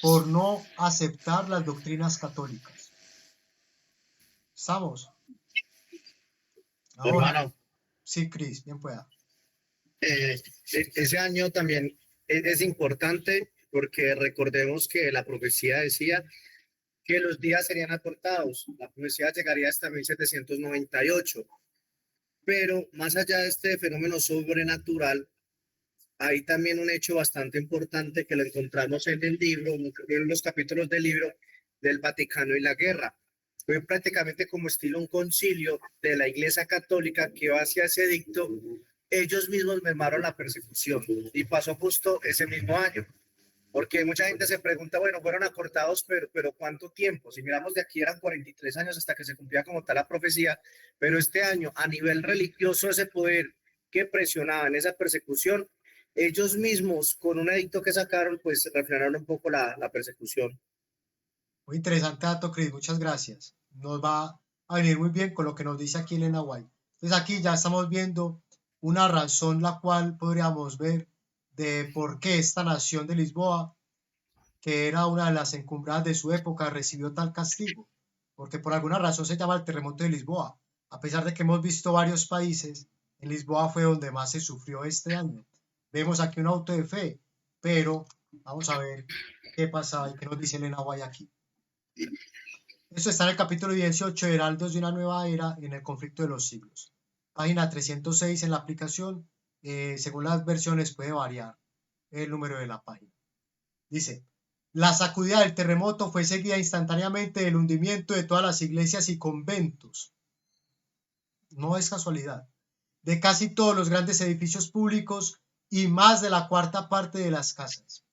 por no aceptar las doctrinas católicas. ¿Estamos? Ahora, Hermano, sí, Cris, bien pueda. ese año también es importante porque recordemos que la profecía decía que los días serían acortados. La profecía llegaría hasta 1798. Pero más allá de este fenómeno sobrenatural, hay también un hecho bastante importante que lo encontramos en el libro, en los capítulos del libro del Vaticano y la guerra. Fue prácticamente como estilo un concilio de la Iglesia Católica que va hacia ese edicto. Ellos mismos mermaron la persecución y pasó justo ese mismo año. Porque mucha gente se pregunta, bueno, fueron acortados, pero ¿cuánto tiempo? Si miramos de aquí eran 43 años hasta que se cumplía como tal la profecía, pero este año a nivel religioso ese poder que presionaba en esa persecución, ellos mismos con un edicto que sacaron, pues refrenaron un poco la persecución. Muy interesante dato, Cris, muchas gracias. Nos va a venir muy bien con lo que nos dice aquí Elena White. Entonces aquí ya estamos viendo una razón la cual podríamos ver de por qué esta nación de Lisboa, que era una de las encumbradas de su época, recibió tal castigo, porque por alguna razón se llama el terremoto de Lisboa. A pesar de que hemos visto varios países, en Lisboa fue donde más se sufrió este año. Vemos aquí un auto de fe, pero vamos a ver qué pasa y qué nos dice Elena White aquí. Esto está en el capítulo 18, Heraldos de una nueva era en el conflicto de los siglos. Página 306 en la aplicación, según las versiones puede variar el número de la página. Dice, la sacudida del terremoto fue seguida instantáneamente del hundimiento de todas las iglesias y conventos. No es casualidad. De casi todos los grandes edificios públicos y más de la cuarta parte de las casas.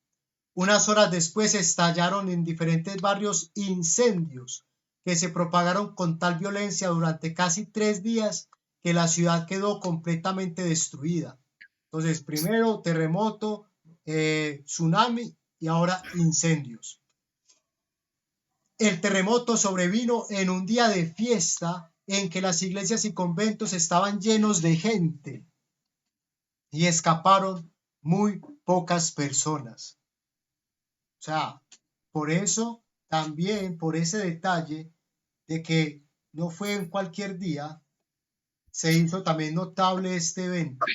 Unas horas después estallaron en diferentes barrios incendios que se propagaron con tal violencia durante casi 3 días que la ciudad quedó completamente destruida. Entonces, primero terremoto, tsunami y ahora incendios. El terremoto sobrevino en un día de fiesta en que las iglesias y conventos estaban llenos de gente y escaparon muy pocas personas. O sea, por eso también, por ese detalle de que no fue en cualquier día, se hizo también notable este evento.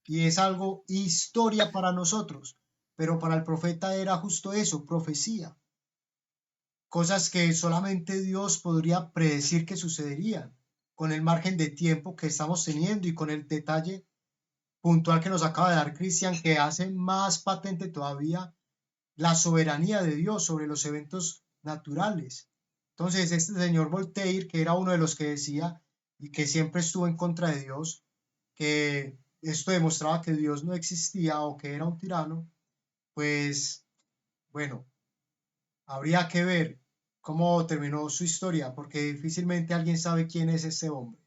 Y es algo historia para nosotros, pero para el profeta era justo eso, profecía. Cosas que solamente Dios podría predecir que sucederían, con el margen de tiempo que estamos teniendo y con el detalle puntual que nos acaba de dar Cristian, que hace más patente todavía la soberanía de Dios sobre los eventos naturales. Entonces, este señor Voltaire, que era uno de los que decía y que siempre estuvo en contra de Dios, que esto demostraba que Dios no existía o que era un tirano, pues, bueno, habría que ver cómo terminó su historia, porque difícilmente alguien sabe quién es este hombre.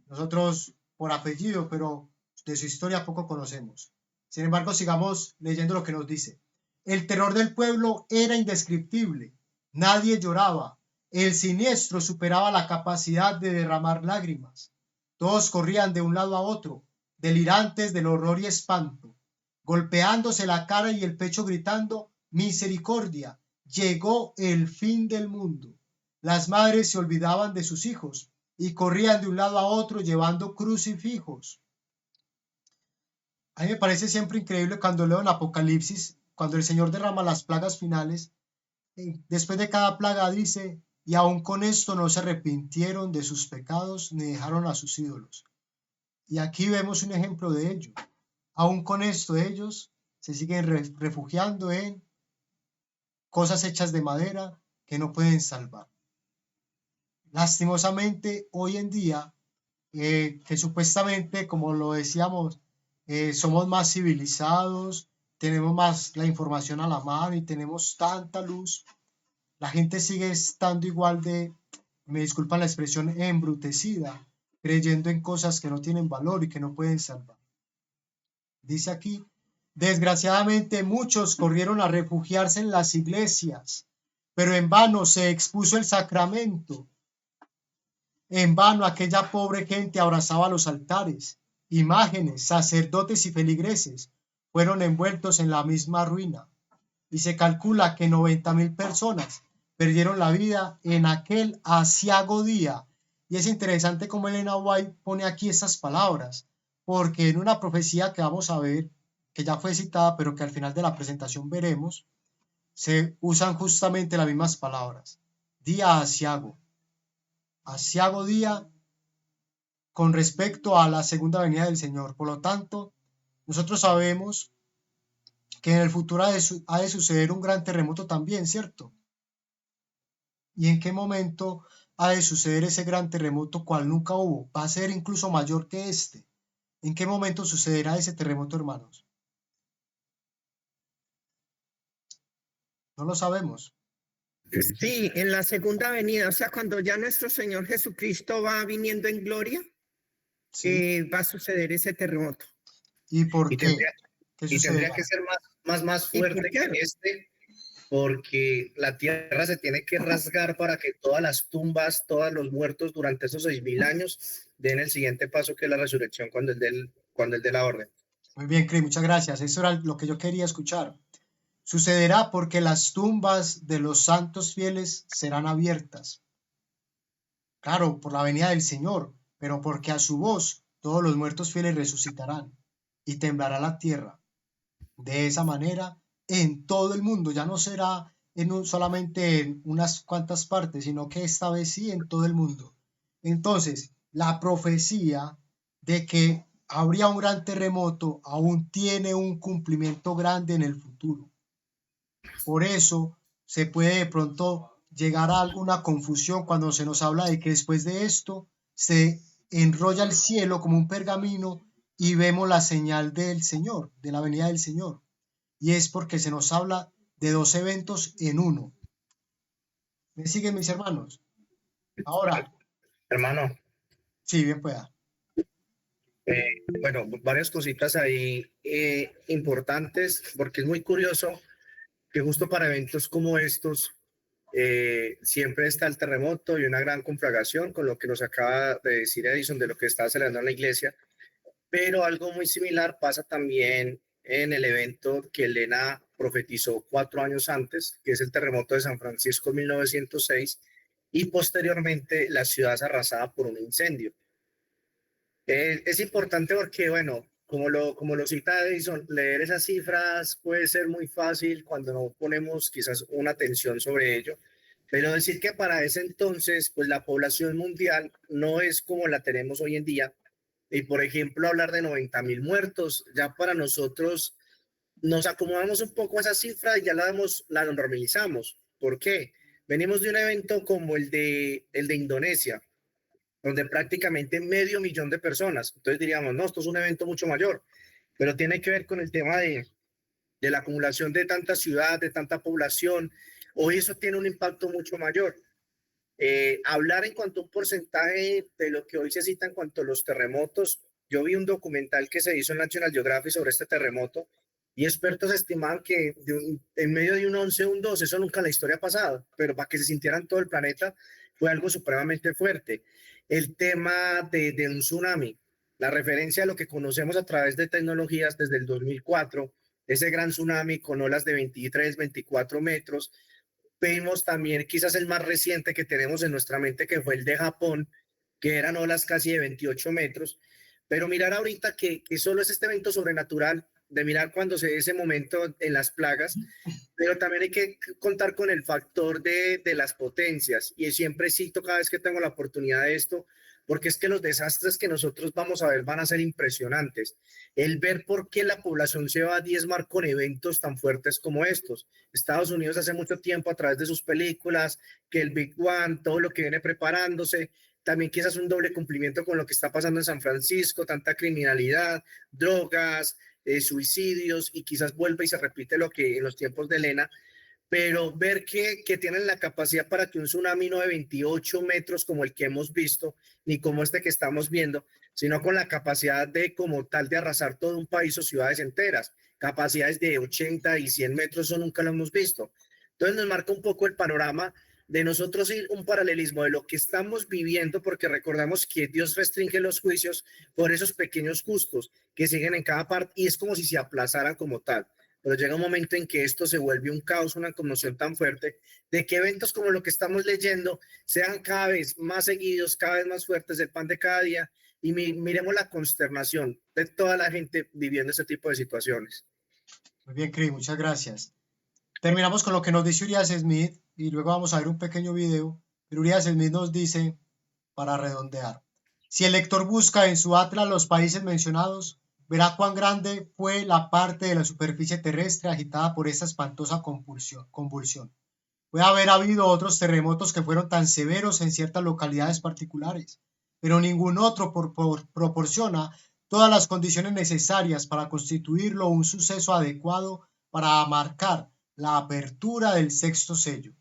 Nosotros por apellido, pero de su historia poco conocemos. Sin embargo, sigamos leyendo lo que nos dice. El terror del pueblo era indescriptible. Nadie lloraba. El siniestro superaba la capacidad de derramar lágrimas. Todos corrían de un lado a otro, delirantes del horror y espanto, golpeándose la cara y el pecho gritando, misericordia, llegó el fin del mundo. Las madres se olvidaban de sus hijos y corrían de un lado a otro llevando crucifijos. A mí me parece siempre increíble cuando leo en Apocalipsis, cuando el Señor derrama las plagas finales, después de cada plaga dice, y aún con esto no se arrepintieron de sus pecados ni dejaron a sus ídolos. Y aquí vemos un ejemplo de ello. Aún con esto ellos se siguen refugiando en cosas hechas de madera que no pueden salvar. Lastimosamente, hoy en día, que supuestamente, como lo decíamos, somos más civilizados, tenemos más la información a la mano y tenemos tanta luz, la gente sigue estando igual de, me disculpan la expresión, embrutecida, creyendo en cosas que no tienen valor y que no pueden salvar. Dice aquí, desgraciadamente muchos corrieron a refugiarse en las iglesias, pero en vano se expuso el sacramento. En vano aquella pobre gente abrazaba los altares. Imágenes, sacerdotes y feligreses fueron envueltos en la misma ruina. Y se calcula que 90.000 personas perdieron la vida en aquel aciago día. Y es interesante cómo Elena White pone aquí estas palabras, porque en una profecía que vamos a ver, que ya fue citada, pero que al final de la presentación veremos, se usan justamente las mismas palabras. Día aciago. Aciago día con respecto a la segunda venida del Señor. Por lo tanto, nosotros sabemos que en el futuro ha de suceder un gran terremoto también, ¿cierto? ¿Y en qué momento ha de suceder ese gran terremoto cual nunca hubo? Va a ser incluso mayor que este. ¿En qué momento sucederá ese terremoto, hermanos? No lo sabemos. Sí, en la segunda venida, o sea, cuando ya nuestro Señor Jesucristo va viniendo en gloria, Sí. va a suceder ese terremoto. ¿Y por Y qué? tendría, ¿Qué y tendría sucederá? que ser más ¿Y por fuerte qué? que este, porque la tierra se tiene que rasgar para que todas las tumbas, todos los muertos durante esos 6.000 años den el siguiente paso, que es la resurrección cuando él dé la orden. Muy bien, Cris, muchas gracias. Eso era lo que yo quería escuchar. Sucederá porque las tumbas de los santos fieles serán abiertas. Claro, por la venida del Señor, pero porque a su voz todos los muertos fieles resucitarán y temblará la tierra. De esa manera, en todo el mundo, ya no será solamente en unas cuantas partes, sino que esta vez sí en todo el mundo. Entonces, la profecía de que habría un gran terremoto aún tiene un cumplimiento grande en el futuro. Por eso se puede de pronto llegar a alguna confusión cuando se nos habla de que después de esto se enrolla el cielo como un pergamino y vemos la señal del Señor, de la venida del Señor. Y es porque se nos habla de dos eventos en uno. ¿Me siguen, mis hermanos? Ahora, Hermano, sí, bien pueda. bueno, varias cositas ahí importantes, porque es muy curioso que justo para eventos como estos siempre está el terremoto y una gran conflagración, con lo que nos acaba de decir Edison de lo que está celebrando en la iglesia, pero algo muy similar pasa también en el evento que Elena profetizó 4 años antes, que es el terremoto de San Francisco en 1906, y posteriormente la ciudad es arrasada por un incendio. Es importante porque, bueno, como lo cita Edison, leer esas cifras puede ser muy fácil cuando no ponemos quizás una atención sobre ello, pero decir que para ese entonces, pues la población mundial no es como la tenemos hoy en día, y por ejemplo hablar de 90.000 muertos, ya para nosotros nos acomodamos un poco a esa cifra y ya la normalizamos. ¿Por qué? Venimos de un evento como el de Indonesia, donde prácticamente 500.000 de personas. Entonces diríamos, no, esto es un evento mucho mayor, pero tiene que ver con el tema de la acumulación de tanta ciudad, de tanta población. Hoy eso tiene un impacto mucho mayor. Hablar en cuanto a un porcentaje de lo que hoy se cita en cuanto a los terremotos, yo vi un documental que se hizo en National Geographic sobre este terremoto y expertos estimaban que en medio de un 11, un 12, eso nunca en la historia ha pasado, pero para que se sintieran todo el planeta fue algo supremamente fuerte. El tema de un tsunami, la referencia a lo que conocemos a través de tecnologías desde el 2004, ese gran tsunami con olas de 23, 24 metros. Vimos también quizás el más reciente que tenemos en nuestra mente, que fue el de Japón, que eran olas casi de 28 metros. Pero mirar ahorita que solo es este evento sobrenatural, de mirar cuando se dé ese momento en las plagas, pero también hay que contar con el factor de las potencias. Y siempre cito cada vez que tengo la oportunidad de esto, porque es que los desastres que nosotros vamos a ver van a ser impresionantes. El ver por qué la población se va a diezmar con eventos tan fuertes como estos. Estados Unidos hace mucho tiempo a través de sus películas, que el Big One, todo lo que viene preparándose, también quizás un doble cumplimiento con lo que está pasando en San Francisco, tanta criminalidad, drogas, suicidios, y quizás vuelve y se repite lo que en los tiempos de Elena, pero ver que tienen la capacidad para que un tsunami no de 28 metros como el que hemos visto, ni como este que estamos viendo, sino con la capacidad de como tal de arrasar todo un país o ciudades enteras, capacidades de 80 y 100 metros, eso nunca lo hemos visto. Entonces nos marca un poco el panorama de nosotros ir un paralelismo de lo que estamos viviendo, porque recordamos que Dios restringe los juicios por esos pequeños justos que siguen en cada parte y es como si se aplazaran como tal. Pero llega un momento en que esto se vuelve un caos, una conmoción tan fuerte, de que eventos como lo que estamos leyendo sean cada vez más seguidos, cada vez más fuertes, el pan de cada día, y miremos la consternación de toda la gente viviendo ese tipo de situaciones. Muy bien, Cris, muchas gracias. Terminamos con lo que nos dice Urias Smith y luego vamos a ver un pequeño video. Pero Urias Smith nos dice, para redondear, si el lector busca en su atlas los países mencionados, verá cuán grande fue la parte de la superficie terrestre agitada por esta espantosa convulsión. Puede haber habido otros terremotos que fueron tan severos en ciertas localidades particulares, pero ningún otro proporciona todas las condiciones necesarias para constituirlo un suceso adecuado para marcar la apertura del sexto sello.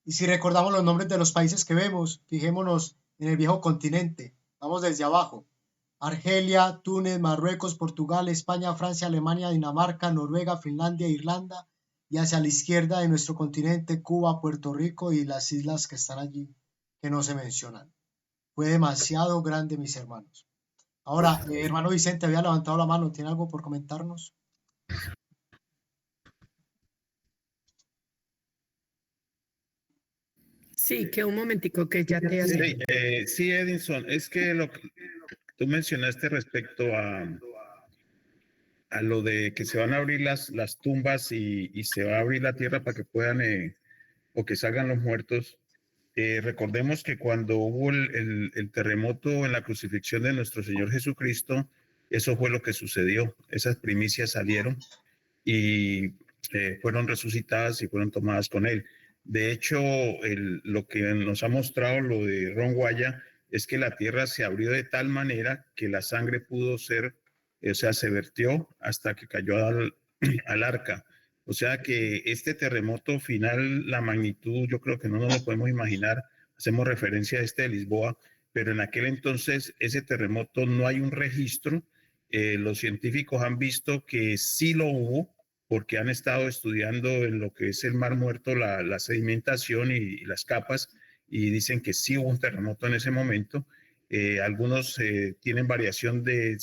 Y si recordamos los nombres de los países que vemos, fijémonos en el viejo continente. Vamos desde abajo. Argelia, Túnez, Marruecos, Portugal, España, Francia, Alemania, Dinamarca, Noruega, Finlandia, Irlanda, y hacia la izquierda de nuestro continente, Cuba, Puerto Rico y las islas que están allí, que no se mencionan. Fue demasiado grande, mis hermanos. Ahora, hermano Vicente, había levantado la mano. ¿Tiene algo por comentarnos? Sí, que un momentico que ya te hace. Sí, Edinson, es que lo que tú mencionaste respecto a lo de que se van a abrir las tumbas y se va a abrir la tierra para que puedan o que salgan los muertos. Recordemos que cuando hubo el terremoto en la crucifixión de nuestro Señor Jesucristo, eso fue lo que sucedió. Esas primicias salieron y fueron resucitadas y fueron tomadas con él. De hecho, lo que nos ha mostrado lo de Ron Guaya es que la tierra se abrió de tal manera que la sangre pudo ser, o sea, se vertió hasta que cayó al arca. O sea que este terremoto final, la magnitud, yo creo que no nos lo podemos imaginar. Hacemos referencia a este de Lisboa, pero en aquel entonces ese terremoto no hay un registro. Los científicos han visto que sí lo hubo, porque han estado estudiando en lo que es el Mar Muerto la sedimentación y las capas, y dicen que sí hubo un terremoto en ese momento. Algunos tienen variación del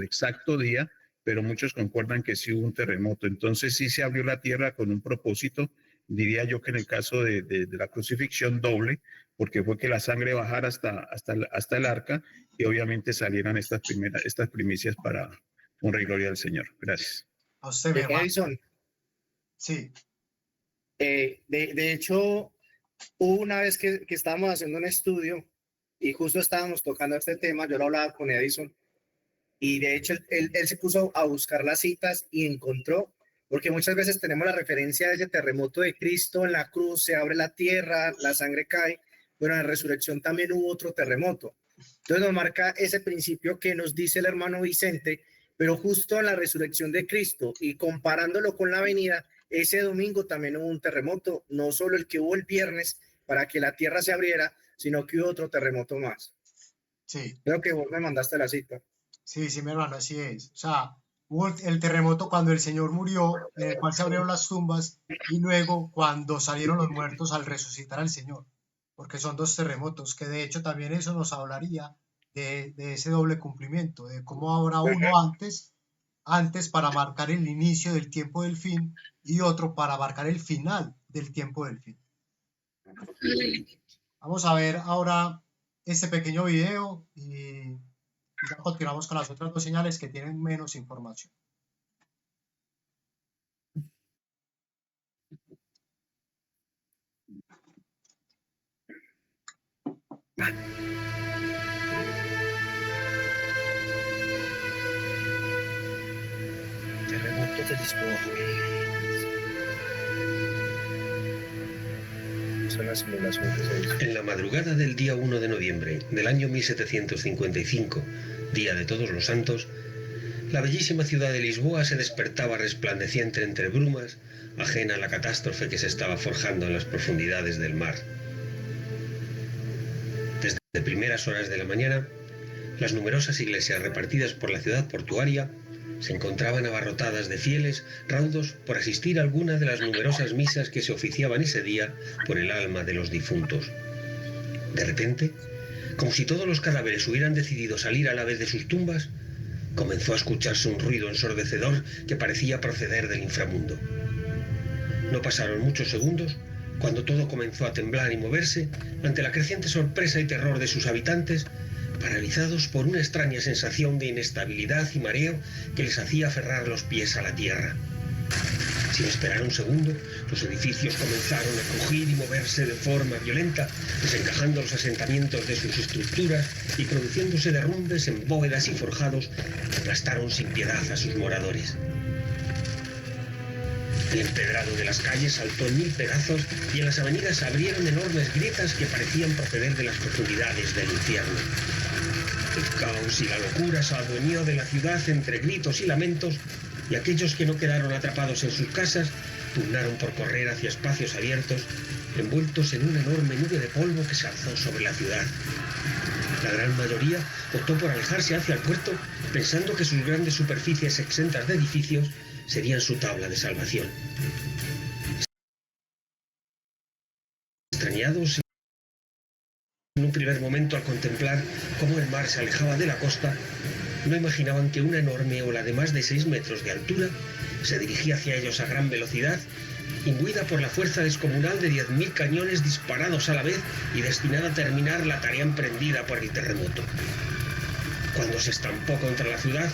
exacto día, pero muchos concuerdan que sí hubo un terremoto. Entonces sí se abrió la tierra con un propósito, diría yo que en el caso de la crucifixión doble, porque fue que la sangre bajara hasta el arca y obviamente salieran estas primicias para honra y gloria del Señor. Gracias. A usted, mi hermano. Edison, Sí. de hecho, hubo una vez que estábamos haciendo un estudio y justo estábamos tocando este tema, yo lo hablaba con Edison, y de hecho él se puso a buscar las citas y encontró, porque muchas veces tenemos la referencia de ese terremoto de Cristo en la cruz, se abre la tierra, la sangre cae, pero en la resurrección también hubo otro terremoto. Entonces nos marca ese principio que nos dice el hermano Vicente, pero justo en la resurrección de Cristo y comparándolo con la venida, ese domingo también hubo un terremoto, no solo el que hubo el viernes para que la tierra se abriera, sino que hubo otro terremoto más. Sí. Creo que vos me mandaste la cita. Sí, mi hermano, así es. O sea, hubo el terremoto cuando el Señor murió, en el cual se abrieron las tumbas, y luego cuando salieron los muertos al resucitar al Señor, porque son dos terremotos, que de hecho también eso nos hablaría de ese doble cumplimiento, de cómo habrá uno antes para marcar el inicio del tiempo del fin y otro para marcar el final del tiempo del fin. Vamos a ver ahora este pequeño video y ya continuamos con las otras dos señales que tienen menos información. Terremoto de Lisboa. Son las simulaciones. En la madrugada del día 1 de noviembre del año 1755, Día de Todos los Santos, la bellísima ciudad de Lisboa se despertaba resplandeciente entre brumas, ajena a la catástrofe que se estaba forjando en las profundidades del mar. Desde primeras horas de la mañana, las numerosas iglesias repartidas por la ciudad portuaria se encontraban abarrotadas de fieles raudos por asistir a alguna de las numerosas misas que se oficiaban ese día por el alma de los difuntos. De repente, como si todos los cadáveres hubieran decidido salir a la vez de sus tumbas, comenzó a escucharse un ruido ensordecedor que parecía proceder del inframundo. No pasaron muchos segundos cuando todo comenzó a temblar y moverse ante la creciente sorpresa y terror de sus habitantes, paralizados por una extraña sensación de inestabilidad y mareo que les hacía aferrar los pies a la tierra. Sin esperar un segundo, los edificios comenzaron a crujir y moverse de forma violenta, desencajando los asentamientos de sus estructuras y produciéndose derrumbes en bóvedas y forjados que aplastaron sin piedad a sus moradores. El empedrado de las calles saltó en 1000 pedazos y en las avenidas se abrieron enormes grietas que parecían proceder de las profundidades del infierno. El caos y la locura se adueñó de la ciudad entre gritos y lamentos, y aquellos que no quedaron atrapados en sus casas pugnaron por correr hacia espacios abiertos, envueltos en una enorme nube de polvo que se alzó sobre la ciudad. La gran mayoría optó por alejarse hacia el puerto, pensando que sus grandes superficies exentas de edificios serían su tabla de salvación. Extrañados en un primer momento al contemplar cómo el mar se alejaba de la costa, no imaginaban que una enorme ola de más de 6 metros de altura se dirigía hacia ellos a gran velocidad, imbuida por la fuerza descomunal de 10.000 cañones disparados a la vez y destinada a terminar la tarea emprendida por el terremoto. Cuando se estampó contra la ciudad,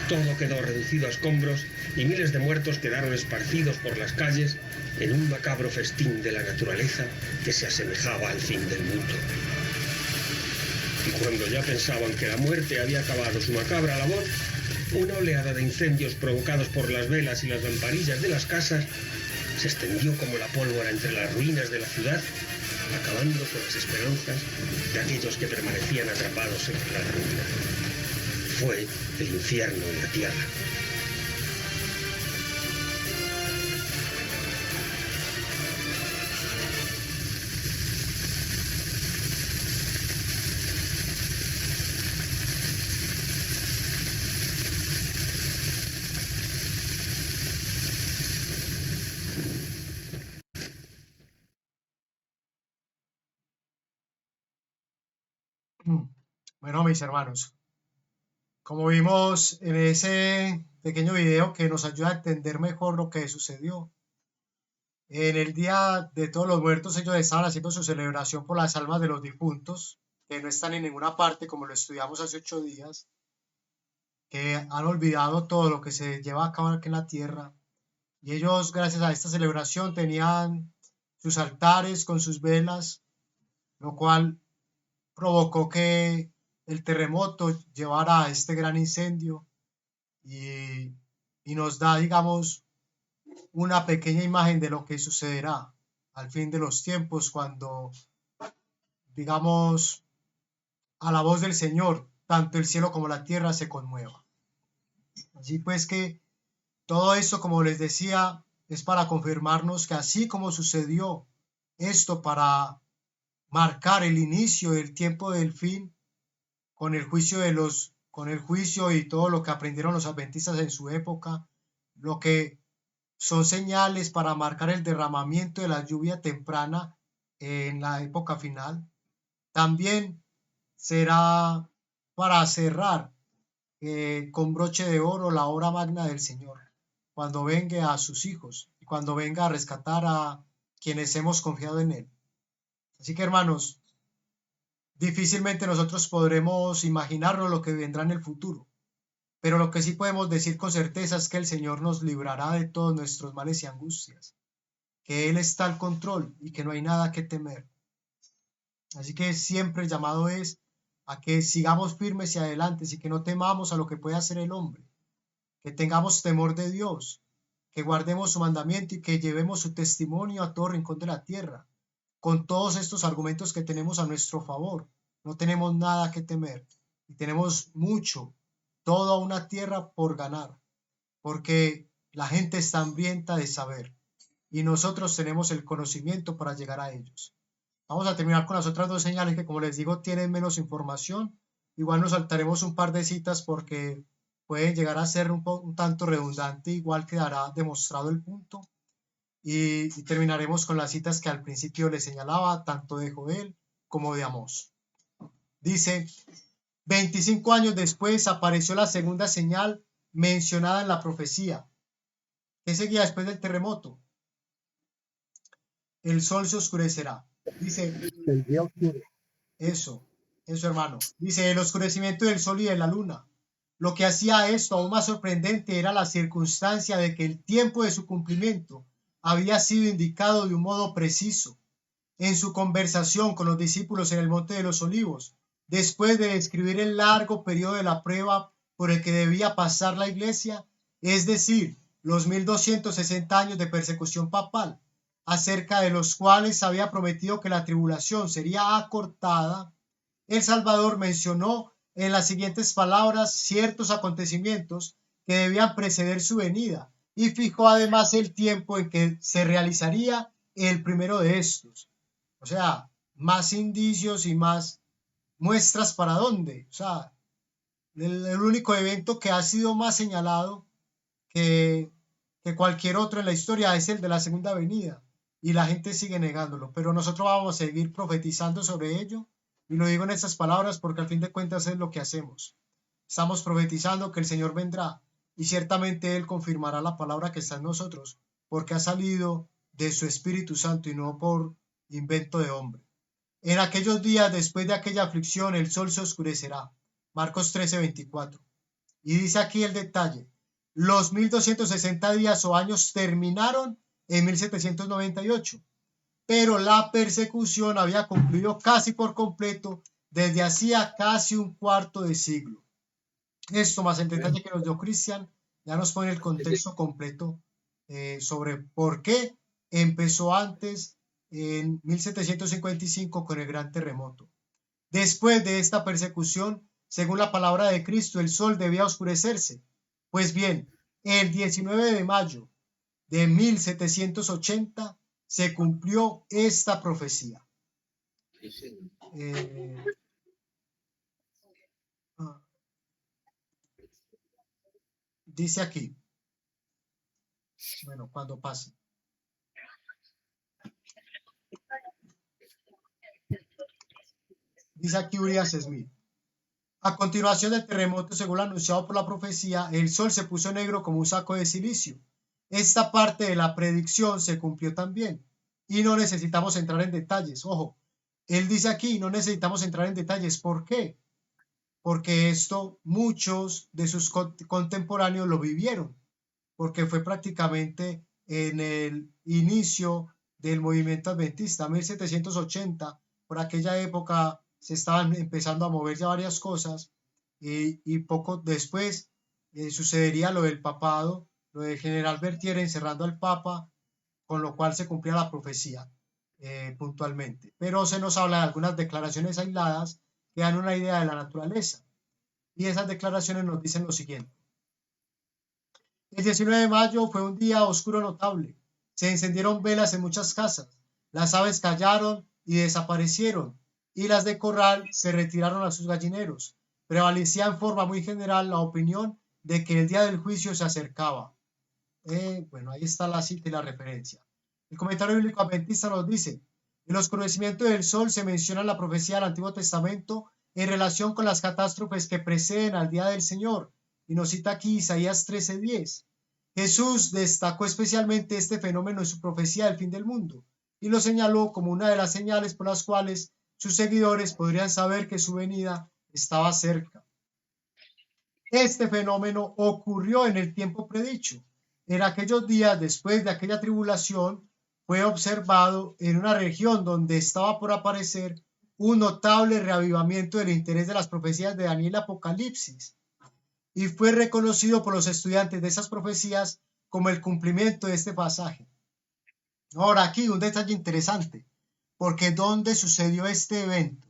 todo quedó reducido a escombros y miles de muertos quedaron esparcidos por las calles en un macabro festín de la naturaleza que se asemejaba al fin del mundo. Y cuando ya pensaban que la muerte había acabado su macabra labor, una oleada de incendios provocados por las velas y las lamparillas de las casas se extendió como la pólvora entre las ruinas de la ciudad, acabando con las esperanzas de aquellos que permanecían atrapados entre las ruinas. Fue el infierno en la tierra. Bueno, mis hermanos, como vimos en ese pequeño video que nos ayuda a entender mejor lo que sucedió, en el Día de Todos los Muertos ellos estaban haciendo su celebración por las almas de los difuntos, que no están en ninguna parte como lo estudiamos hace 8 días, que han olvidado todo lo que se lleva a cabo aquí en la tierra. Y ellos, gracias a esta celebración, tenían sus altares con sus velas, lo cual provocó que el terremoto llevara a este gran incendio y nos da, digamos, una pequeña imagen de lo que sucederá al fin de los tiempos cuando, digamos, a la voz del Señor, tanto el cielo como la tierra se conmueva. Así pues que todo esto, como les decía, es para confirmarnos que así como sucedió esto para marcar el inicio del tiempo del fin, con el juicio y todo lo que aprendieron los adventistas en su época, lo que son señales para marcar el derramamiento de la lluvia temprana en la época final. También será para cerrar con broche de oro la obra magna del Señor, cuando venga a sus hijos y cuando venga a rescatar a quienes hemos confiado en Él. Así que, hermanos, difícilmente nosotros podremos imaginarnos lo que vendrá en el futuro, pero lo que sí podemos decir con certeza es que el Señor nos librará de todos nuestros males y angustias, que Él está al control y que no hay nada que temer. Así que siempre el llamado es a que sigamos firmes y adelante y que no temamos a lo que puede hacer el hombre, que tengamos temor de Dios, que guardemos su mandamiento y que llevemos su testimonio a todo rincón de la tierra. Con todos estos argumentos que tenemos a nuestro favor, no tenemos nada que temer y tenemos mucho, toda una tierra por ganar, porque la gente está hambrienta de saber y nosotros tenemos el conocimiento para llegar a ellos. Vamos a terminar con las otras 2 señales que, como les digo, tienen menos información. Igual nos saltaremos un par de citas porque puede llegar a ser un tanto redundante, igual quedará demostrado el punto. Y terminaremos con las citas que al principio le señalaba, tanto de Joel como de Amós. Dice, 25 años después apareció la segunda señal mencionada en la profecía. ¿Qué seguía después del terremoto? El sol se oscurecerá. Dice, El día oscuro. eso hermano. Dice, el oscurecimiento del sol y de la luna. Lo que hacía esto aún más sorprendente era la circunstancia de que el tiempo de su cumplimiento había sido indicado de un modo preciso. En su conversación con los discípulos en el Monte de los Olivos, después de describir el largo periodo de la prueba por el que debía pasar la iglesia, es decir, los 1260 años de persecución papal, acerca de los cuales había prometido que la tribulación sería acortada, el Salvador mencionó en las siguientes palabras ciertos acontecimientos que debían preceder su venida y fijó además el tiempo en que se realizaría el primero de estos. O sea, más indicios y más muestras para dónde. O sea, el único evento que ha sido más señalado que cualquier otro en la historia es el de la segunda venida y la gente sigue negándolo, pero nosotros vamos a seguir profetizando sobre ello y lo digo en estas palabras porque al fin de cuentas es lo que hacemos. Estamos profetizando que el Señor vendrá y ciertamente Él confirmará la palabra que está en nosotros porque ha salido de su Espíritu Santo y no por invento de hombre. En aquellos días después de aquella aflicción el sol se oscurecerá. Marcos 13:24. Y dice aquí el detalle. Los 1260 días o años terminaron en 1798, pero la persecución había concluido casi por completo desde hacía casi un cuarto de siglo. Esto más el detalle que nos dio Cristian ya nos pone el contexto completo sobre por qué empezó antes en 1755 con el gran terremoto. Después de esta persecución, según la palabra de Cristo, el sol debía oscurecerse. Pues bien, el 19 de mayo de 1780 se cumplió esta profecía. Dice aquí, bueno, cuando pase. Dice aquí Urias Smith. A continuación del terremoto, según lo anunciado por la profecía, el sol se puso negro como un saco de silicio. Esta parte de la predicción se cumplió también. Y no necesitamos entrar en detalles. Ojo, él dice aquí, no necesitamos entrar en detalles. ¿Por qué? Porque esto muchos de sus contemporáneos lo vivieron. Porque fue prácticamente en el inicio del movimiento adventista, 1780, por aquella época se estaban empezando a mover ya varias cosas y poco después sucedería lo del papado, lo del general Berthier encerrando al papa, con lo cual se cumplía la profecía puntualmente. Pero se nos habla de algunas declaraciones aisladas que dan una idea de la naturaleza y esas declaraciones nos dicen lo siguiente. El 19 de mayo fue un día oscuro notable. Se encendieron velas en muchas casas. Las aves callaron y desaparecieron y las de corral se retiraron a sus gallineros. Prevalecía en forma muy general la opinión de que el día del juicio se acercaba. Bueno, ahí está la cita y la referencia. El comentario bíblico adventista nos dice, el oscurecimiento del sol se menciona en la profecía del Antiguo Testamento en relación con las catástrofes que preceden al día del Señor. Y nos cita aquí Isaías 13:10. Jesús destacó especialmente este fenómeno en su profecía del fin del mundo y lo señaló como una de las señales por las cuales sus seguidores podrían saber que su venida estaba cerca. Este fenómeno ocurrió en el tiempo predicho. En aquellos días, después de aquella tribulación, fue observado en una región donde estaba por aparecer un notable reavivamiento del interés de las profecías de Daniel y Apocalipsis, y fue reconocido por los estudiantes de esas profecías como el cumplimiento de este pasaje. Ahora, aquí un detalle interesante, porque ¿dónde sucedió este evento?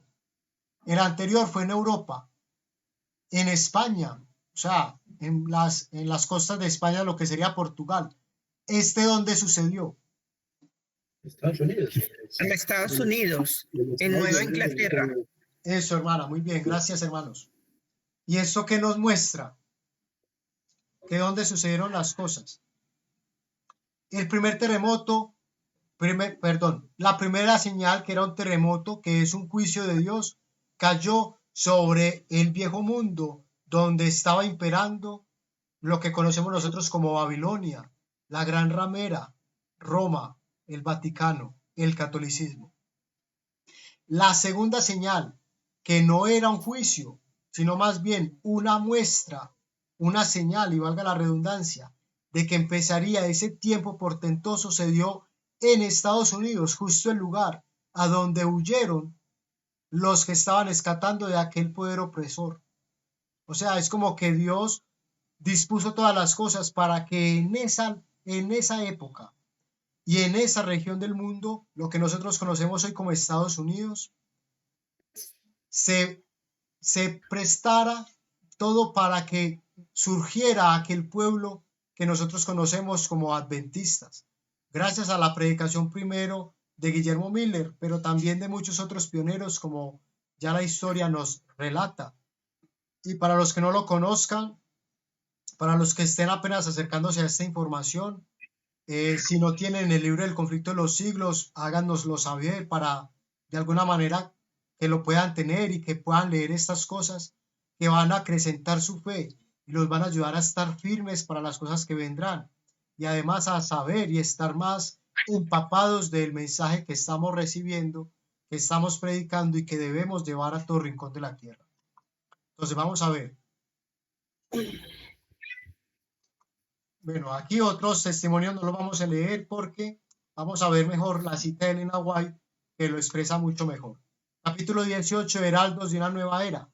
El anterior fue en Europa, en España, o sea, en las costas de España, lo que sería Portugal. ¿Dónde sucedió? Estados Unidos. En Estados Unidos, en Nueva Inglaterra. Eso, hermana, muy bien, gracias, hermanos. ¿Y eso qué nos muestra? que dónde sucedieron las cosas. El primer terremoto, la primera señal, que era un terremoto, que es un juicio de Dios, cayó sobre el viejo mundo, donde estaba imperando lo que conocemos nosotros como Babilonia, la gran ramera, Roma, el Vaticano, el catolicismo. La segunda señal, que no era un juicio, sino más bien una muestra, una señal, y valga la redundancia, de que empezaría ese tiempo portentoso, se dio en Estados Unidos, justo el lugar a donde huyeron los que estaban escapando de aquel poder opresor. O sea, es como que Dios dispuso todas las cosas para que en esa época y en esa región del mundo, lo que nosotros conocemos hoy como Estados Unidos, se prestara todo para que surgiera aquel pueblo que nosotros conocemos como adventistas, gracias a la predicación primero de Guillermo Miller, pero también de muchos otros pioneros, como ya la historia nos relata. Y para los que no lo conozcan, para los que estén apenas acercándose a esta información, si no tienen el libro del conflicto de los siglos, háganoslo saber para de alguna manera que lo puedan tener y que puedan leer estas cosas que van a acrecentar su fe y los van a ayudar a estar firmes para las cosas que vendrán, y además a saber y estar más empapados del mensaje que estamos recibiendo, que estamos predicando y que debemos llevar a todo rincón de la tierra. Entonces vamos a ver. Bueno, aquí otros testimonios no los vamos a leer porque vamos a ver mejor la cita de Elena White, que lo expresa mucho mejor. Capítulo 18, Heraldos de una nueva era.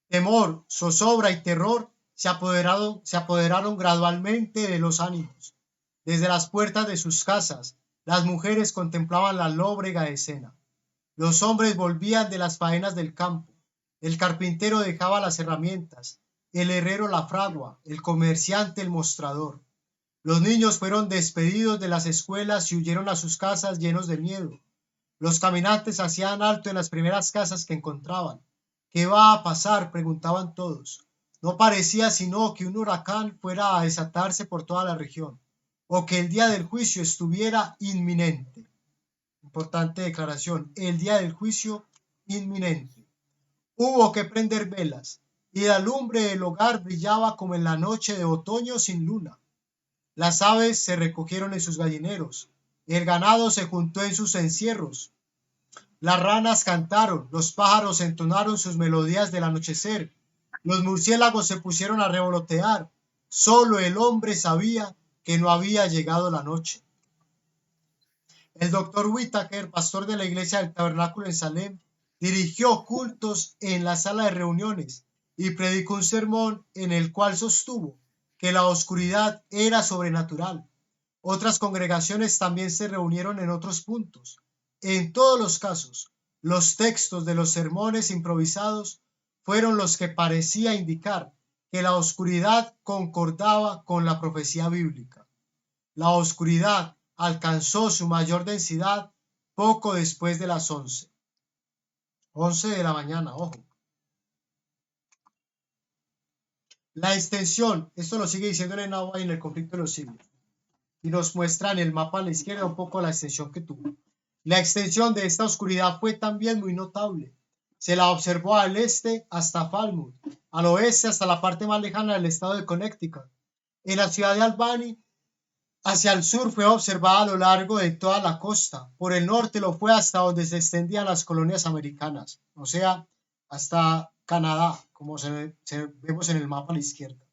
Temor, zozobra y terror se apoderaron gradualmente de los ánimos. Desde las puertas de sus casas, las mujeres contemplaban la lóbrega escena. Los hombres volvían de las faenas del campo. El carpintero dejaba las herramientas, el herrero la fragua, el comerciante el mostrador. Los niños fueron despedidos de las escuelas y huyeron a sus casas llenos de miedo. Los caminantes hacían alto en las primeras casas que encontraban. ¿Qué va a pasar?, preguntaban todos. No parecía sino que un huracán fuera a desatarse por toda la región, o que el día del juicio estuviera inminente. Importante declaración, el día del juicio inminente. Hubo que prender velas, y la lumbre del hogar brillaba como en la noche de otoño sin luna. Las aves se recogieron en sus gallineros, el ganado se juntó en sus encierros. Las ranas cantaron, los pájaros entonaron sus melodías del anochecer, los murciélagos se pusieron a revolotear. Solo el hombre sabía que no había llegado la noche. El doctor Whitaker, pastor de la iglesia del Tabernáculo en Salem, dirigió cultos en la sala de reuniones y predicó un sermón en el cual sostuvo que la oscuridad era sobrenatural. Otras congregaciones también se reunieron en otros puntos. En todos los casos, los textos de los sermones improvisados fueron los que parecía indicar que la oscuridad concordaba con la profecía bíblica. La oscuridad alcanzó su mayor densidad poco después de las 11 de la mañana, ojo. La extensión, esto lo sigue diciendo Elena White en el conflicto de los siglos, y nos muestra en el mapa a la izquierda un poco la extensión que tuvo. La extensión de esta oscuridad fue también muy notable. Se la observó al este hasta Falmouth, al oeste hasta la parte más lejana del estado de Connecticut. En la ciudad de Albany, hacia el sur fue observada a lo largo de toda la costa. Por el norte lo fue hasta donde se extendían las colonias americanas, o sea, hasta Canadá, como vemos en el mapa a la izquierda.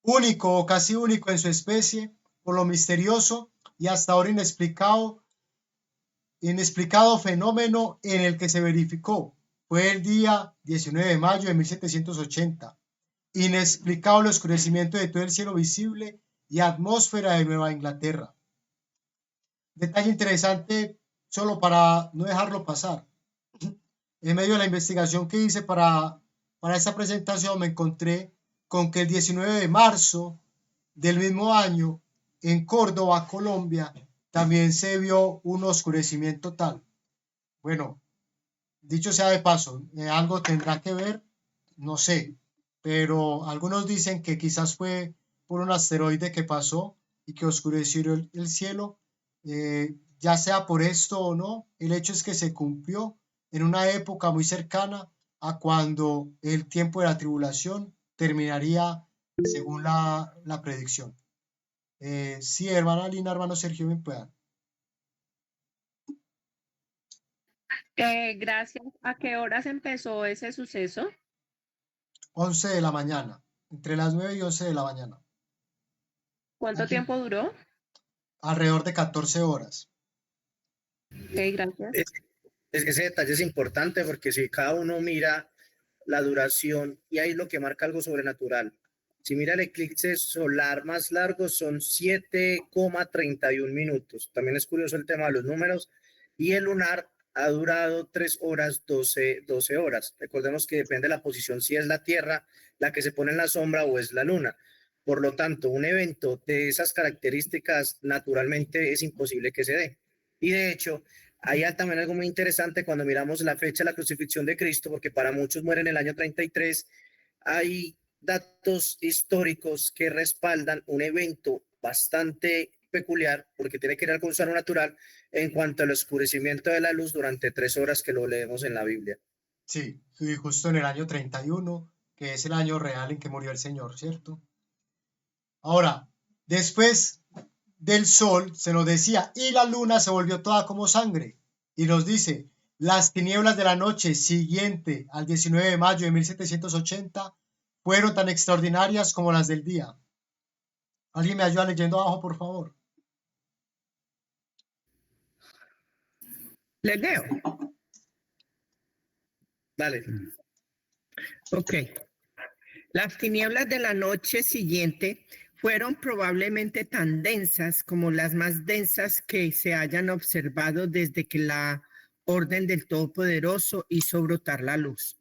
Único o casi único en su especie, por lo misterioso y hasta ahora inexplicado fenómeno en el que se verificó, fue el día 19 de mayo de 1780. Inexplicable oscurecimiento de todo el cielo visible y atmósfera de Nueva Inglaterra. Detalle interesante, solo para no dejarlo pasar. En medio de la investigación que hice para esta presentación, me encontré con que el 19 de marzo del mismo año, en Córdoba, Colombia, también se vio un oscurecimiento total. Bueno, dicho sea de paso, algo tendrá que ver, no sé, pero algunos dicen que quizás fue por un asteroide que pasó y que oscureció el cielo. Ya sea por esto o no, el hecho es que se cumplió en una época muy cercana a cuando el tiempo de la tribulación terminaría según la predicción. Sí, hermana Lina, hermano Sergio, me puedan. Gracias. ¿A qué horas empezó ese suceso? 11 de la mañana, entre las 9 y 11 de la mañana. ¿Cuánto Aquí, tiempo duró? alrededor de 14 horas. Ok, gracias. Ese detalle es importante porque si cada uno mira la duración, y ahí es lo que marca algo sobrenatural. Si mira el eclipse solar más largo, son 7,31 minutos. También es curioso el tema de los números. Y el lunar ha durado 3 horas, 12 horas. Recordemos que depende de la posición, si es la Tierra la que se pone en la sombra o es la Luna. Por lo tanto, un evento de esas características naturalmente es imposible que se dé. Y de hecho, hay también algo muy interesante cuando miramos la fecha de la crucifixión de Cristo, porque para muchos muere en el año 33. Hay datos históricos que respaldan un evento bastante peculiar, porque tiene que ver con su natural, en cuanto al oscurecimiento de la luz durante 3 horas que lo leemos en la Biblia. Sí, y justo en el año 31, que es el año real en que murió el Señor, ¿cierto? Ahora, después del sol se nos decía, y la luna se volvió toda como sangre, y nos dice, las tinieblas de la noche siguiente al 19 de mayo de 1780 fueron tan extraordinarias como las del día. ¿Alguien me ayuda leyendo abajo, por favor? ¿Les leo? Dale. Ok. Las tinieblas de la noche siguiente fueron probablemente tan densas como las más densas que se hayan observado desde que la orden del Todopoderoso hizo brotar la luz.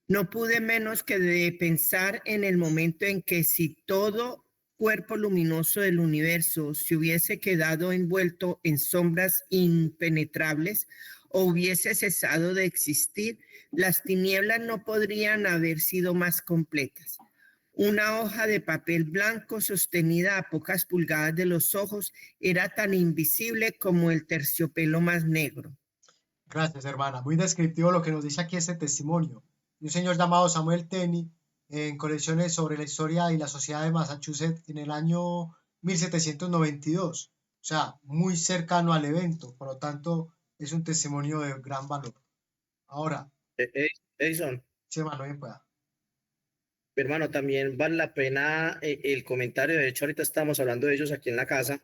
No pude menos que de pensar en el momento en que si todo cuerpo luminoso del universo se hubiese quedado envuelto en sombras impenetrables o hubiese cesado de existir, las tinieblas no podrían haber sido más completas. Una hoja de papel blanco sostenida a pocas pulgadas de los ojos era tan invisible como el terciopelo más negro. Gracias, hermana. Muy descriptivo lo que nos dice aquí este testimonio. Un señor llamado Samuel Tenney, en colecciones sobre la historia y la sociedad de Massachusetts en el año 1792. O sea, muy cercano al evento. Por lo tanto, es un testimonio de gran valor. Ahora, Edison, sí, hermano, bien pueda. hermano, también vale la pena el comentario. De hecho, ahorita estamos hablando de ellos aquí en la casa,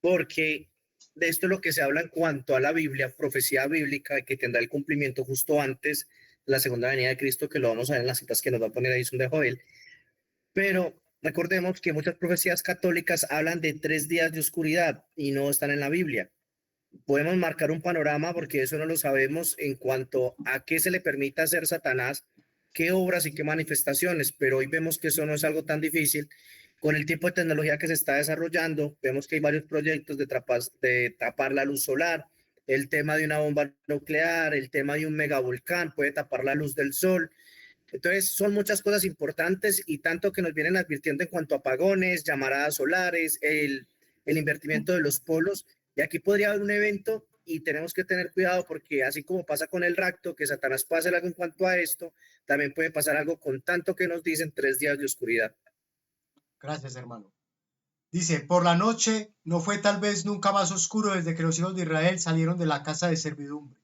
porque de esto es lo que se habla en cuanto a la Biblia, profecía bíblica, que tendrá el cumplimiento justo antes de la segunda venida de Cristo, que lo vamos a ver en las citas que nos va a poner ahí de Joel. Pero recordemos que muchas profecías católicas hablan de 3 días de oscuridad y no están en la Biblia. Podemos marcar un panorama, porque eso no lo sabemos, en cuanto a qué se le permite hacer Satanás, qué obras y qué manifestaciones, pero hoy vemos que eso no es algo tan difícil. Con el tipo de tecnología que se está desarrollando, vemos que hay varios proyectos de tapar la luz solar, el tema de una bomba nuclear, el tema de un megavolcán, puede tapar la luz del sol. Entonces, son muchas cosas importantes, y tanto que nos vienen advirtiendo en cuanto a apagones, llamaradas solares, el invertimiento de los polos, y aquí podría haber un evento, y tenemos que tener cuidado, porque así como pasa con el rapto, que Satanás puede hacer algo en cuanto a esto, también puede pasar algo con tanto que nos dicen 3 días de oscuridad. Gracias, hermano. Dice, por la noche no fue tal vez nunca más oscuro desde que los hijos de Israel salieron de la casa de servidumbre.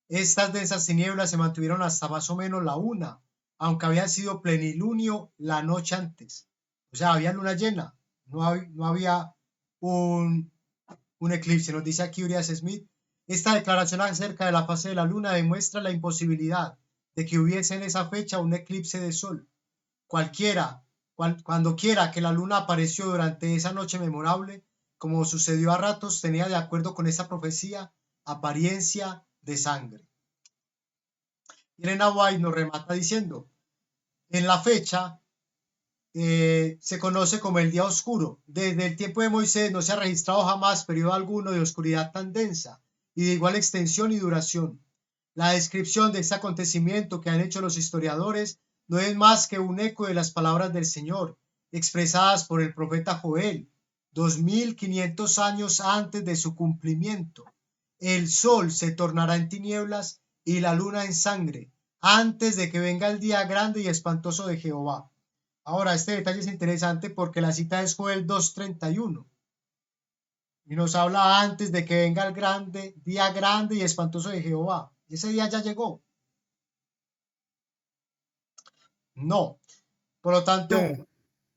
Estas densas tinieblas se mantuvieron hasta más o menos la 1, aunque había sido plenilunio la noche antes. O sea, había luna llena, no había un eclipse. Nos dice aquí Urias Smith, esta declaración acerca de la fase de la luna demuestra la imposibilidad de que hubiese en esa fecha un eclipse de sol. Cuando quiera que la luna apareció durante esa noche memorable, como sucedió a ratos, tenía de acuerdo con esta profecía apariencia de sangre. Elena White nos remata diciendo, en la fecha se conoce como el día oscuro. Desde el tiempo de Moisés no se ha registrado jamás periodo alguno de oscuridad tan densa y de igual extensión y duración. La descripción de este acontecimiento que han hecho los historiadores no es más que un eco de las palabras del Señor, expresadas por el profeta Joel, 2500 años antes de su cumplimiento. El sol se tornará en tinieblas y la luna en sangre, antes de que venga el día grande y espantoso de Jehová. Ahora, este detalle es interesante porque la cita es Joel 2:31 y nos habla antes de que venga el día grande y espantoso de Jehová. Ese día ya llegó. No. Por lo tanto,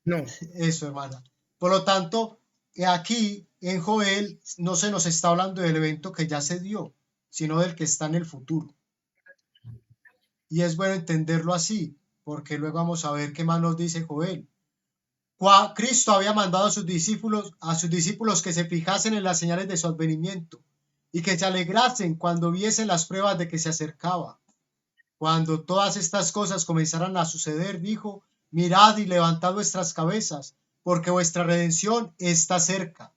No. eso, hermana. Por lo tanto, aquí en Joel no se nos está hablando del evento que ya se dio, sino del que está en el futuro. Y es bueno entenderlo así, porque luego vamos a ver qué más nos dice Joel. Cristo había mandado a sus discípulos que se fijasen en las señales de su advenimiento y que se alegrasen cuando viesen las pruebas de que se acercaba. Cuando todas estas cosas comenzaran a suceder, dijo: mirad y levantad vuestras cabezas, porque vuestra redención está cerca.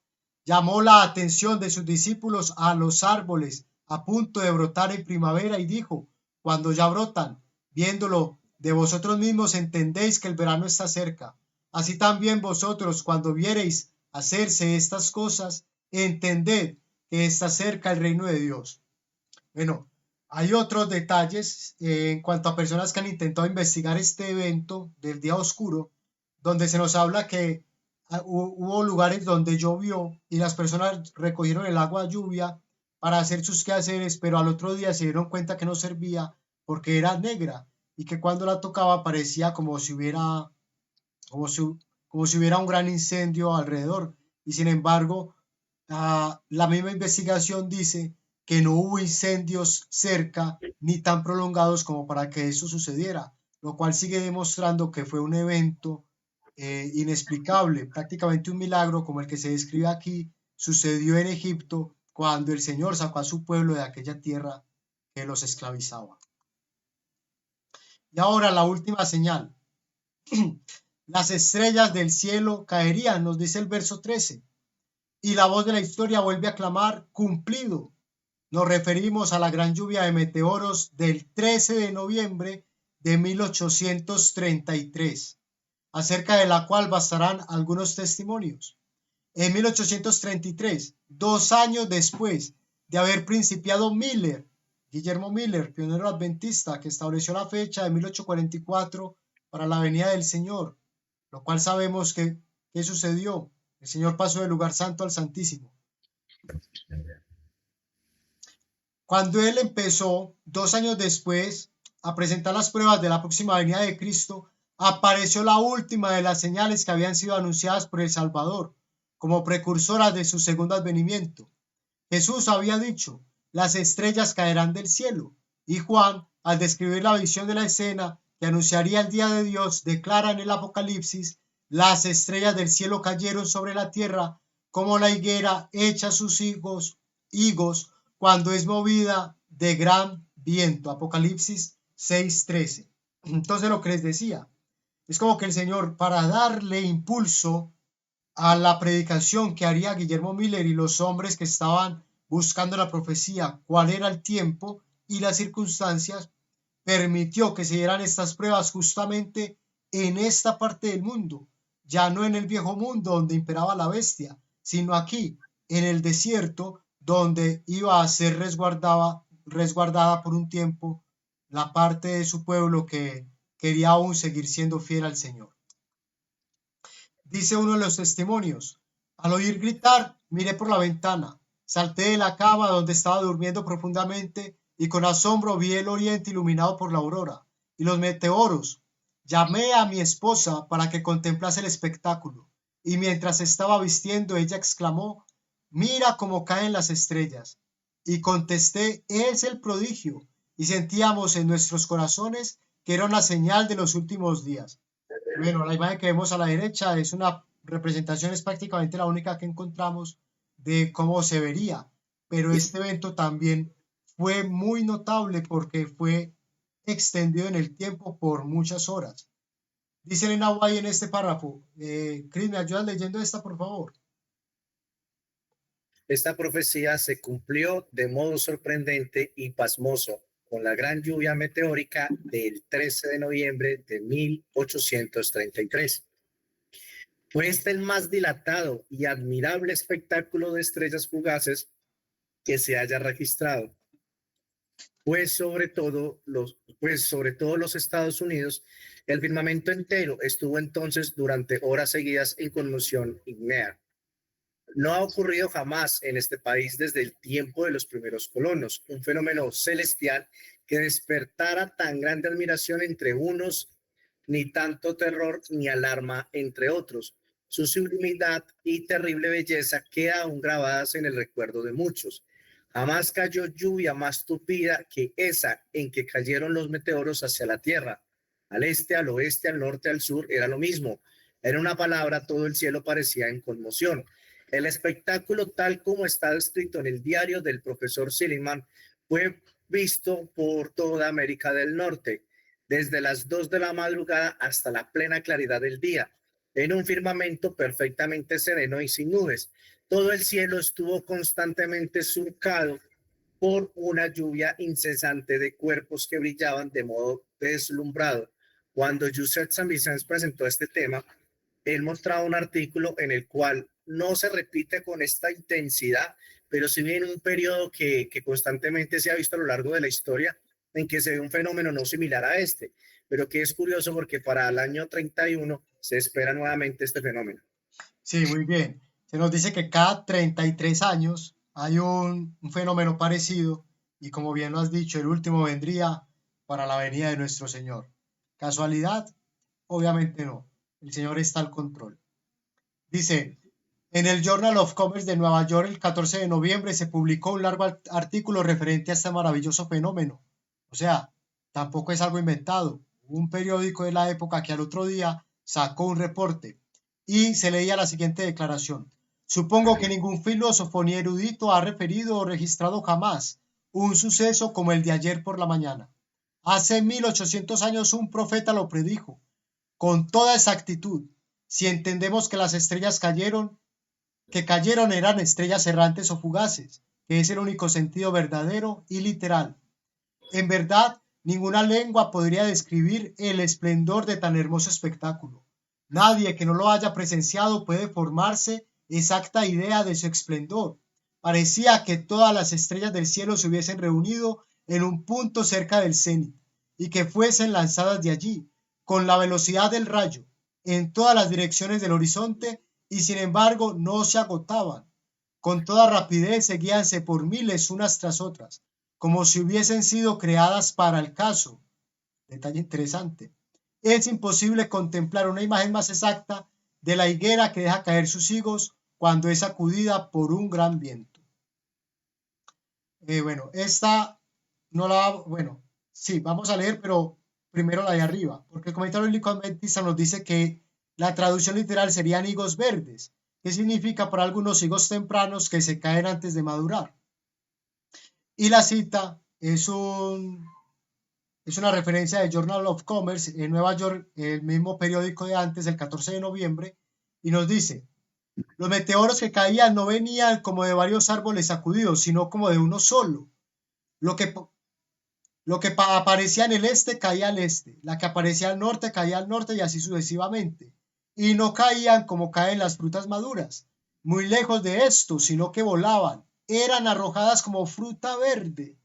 Llamó la atención de sus discípulos a los árboles a punto de brotar en primavera y dijo: cuando ya brotan, viéndolo de vosotros mismos entendéis que el verano está cerca. Así también vosotros, cuando viereis hacerse estas cosas, entended que está cerca el reino de Dios. Bueno, hay otros detalles en cuanto a personas que han intentado investigar este evento del día oscuro, donde se nos habla que hubo lugares donde llovió y las personas recogieron el agua lluvia para hacer sus quehaceres, pero al otro día se dieron cuenta que no servía porque era negra y que cuando la tocaba parecía como si hubiera un gran incendio alrededor. Y sin embargo, la misma investigación dice que no hubo incendios cerca ni tan prolongados como para que eso sucediera, lo cual sigue demostrando que fue un evento inexplicable, prácticamente un milagro como el que se describe aquí, sucedió en Egipto cuando el Señor sacó a su pueblo de aquella tierra que los esclavizaba. Y ahora la última señal. Las estrellas del cielo caerían, nos dice el verso 13, y la voz de la historia vuelve a clamar: cumplido. Nos referimos a la gran lluvia de meteoros del 13 de noviembre de 1833, acerca de la cual bastarán algunos testimonios. En 1833, 2 años después de haber principiado Guillermo Miller, pionero adventista, que estableció la fecha de 1844 para la venida del Señor, lo cual sabemos que sucedió. El Señor pasó del lugar santo al santísimo. Cuando él empezó, 2 años después, a presentar las pruebas de la próxima venida de Cristo, apareció la última de las señales que habían sido anunciadas por el Salvador, como precursoras de su segundo advenimiento. Jesús había dicho: las estrellas caerán del cielo, y Juan, al describir la visión de la escena que anunciaría el día de Dios, declara en el Apocalipsis: las estrellas del cielo cayeron sobre la tierra como la higuera echa sus higos cuando es movida de gran viento. Apocalipsis 6:13. Entonces, lo que les decía, es como que el Señor, para darle impulso a la predicación que haría Guillermo Miller y los hombres que estaban buscando la profecía, cuál era el tiempo y las circunstancias, permitió que se dieran estas pruebas justamente en esta parte del mundo, ya no en el viejo mundo donde imperaba la bestia, sino aquí, en el desierto, donde iba a ser resguardada por un tiempo la parte de su pueblo que quería aún seguir siendo fiel al Señor. Dice uno de los testimonios: al oír gritar, miré por la ventana, salté de la cama donde estaba durmiendo profundamente y con asombro vi el oriente iluminado por la aurora y los meteoros. Llamé a mi esposa para que contemplase el espectáculo y mientras estaba vistiendo, ella exclamó: mira cómo caen las estrellas. Y contesté: es el prodigio, y sentíamos en nuestros corazones que era una señal de los últimos días. Bueno, la imagen que vemos a la derecha es una representación, es prácticamente la única que encontramos de cómo se vería, pero este evento también fue muy notable porque fue extendido en el tiempo por muchas horas. Dice Elena White en este párrafo. Chris, ¿me ayudas leyendo esta, por favor? Esta profecía se cumplió de modo sorprendente y pasmoso, con la gran lluvia meteórica del 13 de noviembre de 1833. Fue este el más dilatado y admirable espectáculo de estrellas fugaces que se haya registrado. Pues sobre todo los Estados Unidos, el firmamento entero estuvo entonces durante horas seguidas en conmoción ígnea. No ha ocurrido jamás en este país desde el tiempo de los primeros colonos un fenómeno celestial que despertara tan grande admiración entre unos, ni tanto terror ni alarma entre otros. Su sublimidad y terrible belleza quedan aún grabadas en el recuerdo de muchos. Jamás cayó lluvia más tupida que esa en que cayeron los meteoros hacia la tierra. Al este, al oeste, al norte, al sur, era lo mismo. En una palabra, todo el cielo parecía en conmoción. El espectáculo, tal como está descrito en el diario del profesor Silliman, fue visto por toda América del Norte, desde las 2 de la madrugada hasta la plena claridad del día, en un firmamento perfectamente sereno y sin nubes. Todo el cielo estuvo constantemente surcado por una lluvia incesante de cuerpos que brillaban de modo deslumbrado. Cuando Joseph Saint-Vincent presentó este tema, él mostraba un artículo en el cual no se repite con esta intensidad, pero sí viene un periodo que constantemente se ha visto a lo largo de la historia en que se ve un fenómeno no similar a este, pero que es curioso porque para el año 31 se espera nuevamente este fenómeno. Sí, muy bien. Se nos dice que cada 33 años hay un fenómeno parecido y como bien lo has dicho, el último vendría para la venida de nuestro Señor. ¿Casualidad? Obviamente no. El Señor está al control. Dice, en el Journal of Commerce de Nueva York el 14 de noviembre se publicó un largo artículo referente a este maravilloso fenómeno. O sea, tampoco es algo inventado. Hubo un periódico de la época que al otro día sacó un reporte y se leía la siguiente declaración. Supongo que ningún filósofo ni erudito ha referido o registrado jamás un suceso como el de ayer por la mañana. Hace 1800 años un profeta lo predijo con toda exactitud. Si entendemos que las estrellas que cayeron eran estrellas errantes o fugaces, que es el único sentido verdadero y literal. En verdad, ninguna lengua podría describir el esplendor de tan hermoso espectáculo. Nadie que no lo haya presenciado puede formarse exacta idea de su esplendor. Parecía que todas las estrellas del cielo se hubiesen reunido en un punto cerca del cenit y que fuesen lanzadas de allí, con la velocidad del rayo, en todas las direcciones del horizonte, y sin embargo no se agotaban. Con toda rapidez seguíanse por miles unas tras otras, como si hubiesen sido creadas para el caso. Detalle interesante. Es imposible contemplar una imagen más exacta de la higuera que deja caer sus higos cuando es sacudida por un gran viento. Esta no la... sí, vamos a leer, pero primero la de arriba, porque el comentario bíblico adventista nos dice que la traducción literal serían higos verdes, que significa por algunos higos tempranos que se caen antes de madurar. Y la cita es una referencia del Journal of Commerce en Nueva York, el mismo periódico de antes, el 14 de noviembre, y nos dice, los meteoros que caían no venían como de varios árboles sacudidos, sino como de uno solo. Lo que aparecía en el este caía al este, la que aparecía al norte caía al norte y así sucesivamente. Y no caían como caen las frutas maduras, muy lejos de esto, sino que volaban. Eran arrojadas como fruta verde,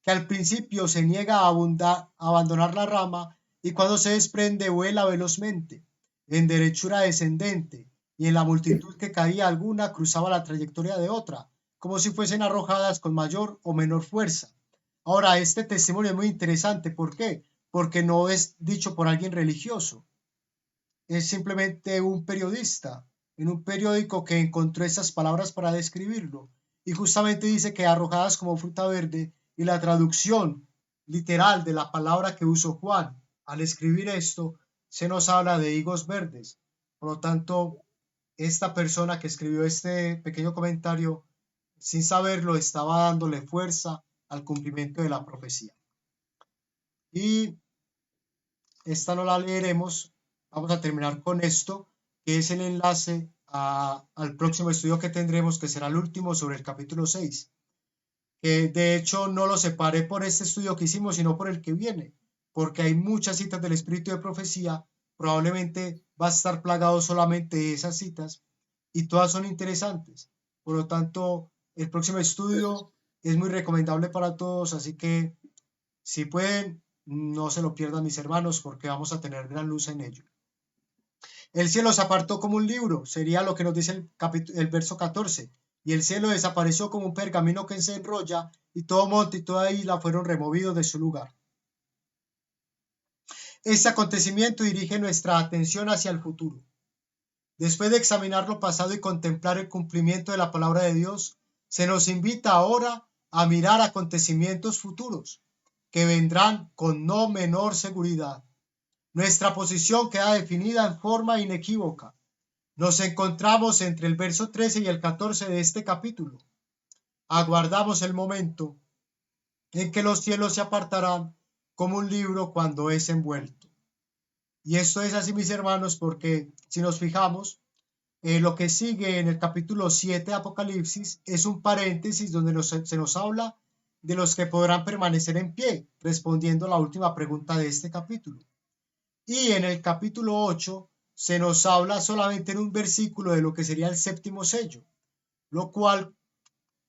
que al principio se niega a abandonar la rama y cuando se desprende vuela velozmente, en derechura descendente, y en la multitud que caía alguna cruzaba la trayectoria de otra, como si fuesen arrojadas con mayor o menor fuerza. Ahora, este testimonio es muy interesante. ¿Por qué? Porque no es dicho por alguien religioso. Es simplemente un periodista en un periódico que encontró esas palabras para describirlo. Y justamente dice que arrojadas como fruta verde, y la traducción literal de la palabra que usó Juan al escribir esto, se nos habla de higos verdes. Por lo tanto, esta persona que escribió este pequeño comentario, sin saberlo, estaba dándole fuerza al cumplimiento de la profecía. Y esta no la leeremos. Vamos a terminar con esto, que es el enlace al próximo estudio que tendremos, que será el último sobre el capítulo 6. que de hecho no lo separé por este estudio que hicimos, sino por el que viene, porque hay muchas citas del espíritu de profecía, probablemente va a estar plagado solamente de esas citas y todas son interesantes. Por lo tanto, el próximo estudio es muy recomendable para todos, así que si pueden, no se lo pierdan, mis hermanos, porque vamos a tener gran luz en ello. El cielo se apartó como un libro, sería lo que nos dice el verso 14. Y el cielo desapareció como un pergamino que se enrolla, y todo monte y toda isla fueron removidos de su lugar. Este acontecimiento dirige nuestra atención hacia el futuro. Después de examinar lo pasado y contemplar el cumplimiento de la palabra de Dios, se nos invita ahora a mirar acontecimientos futuros que vendrán con no menor seguridad. Nuestra posición queda definida en forma inequívoca. Nos encontramos entre el verso 13 y el 14 de este capítulo. Aguardamos el momento en que los cielos se apartarán como un libro cuando es envuelto. Y esto es así, mis hermanos, porque si nos fijamos, lo que sigue en el capítulo 7 de Apocalipsis es un paréntesis donde se nos habla de los que podrán permanecer en pie, respondiendo a la última pregunta de este capítulo. Y en el capítulo 8 se nos habla solamente en un versículo de lo que sería el séptimo sello, lo cual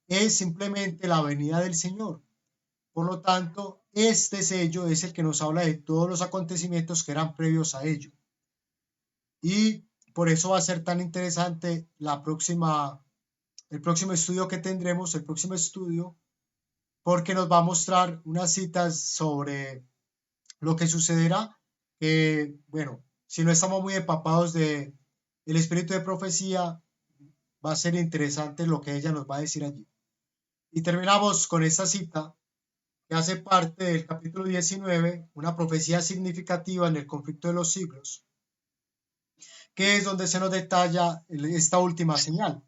es simplemente la venida del Señor. Por lo tanto, este sello es el que nos habla de todos los acontecimientos que eran previos a ello. Y por eso va a ser tan interesante el próximo estudio que tendremos, porque nos va a mostrar unas citas sobre lo que sucederá. Bueno, si no estamos muy empapados del espíritu de profecía, va a ser interesante lo que ella nos va a decir allí. Y terminamos con esta cita que hace parte del capítulo 19, una profecía significativa en el conflicto de los siglos, que es donde se nos detalla esta última señal.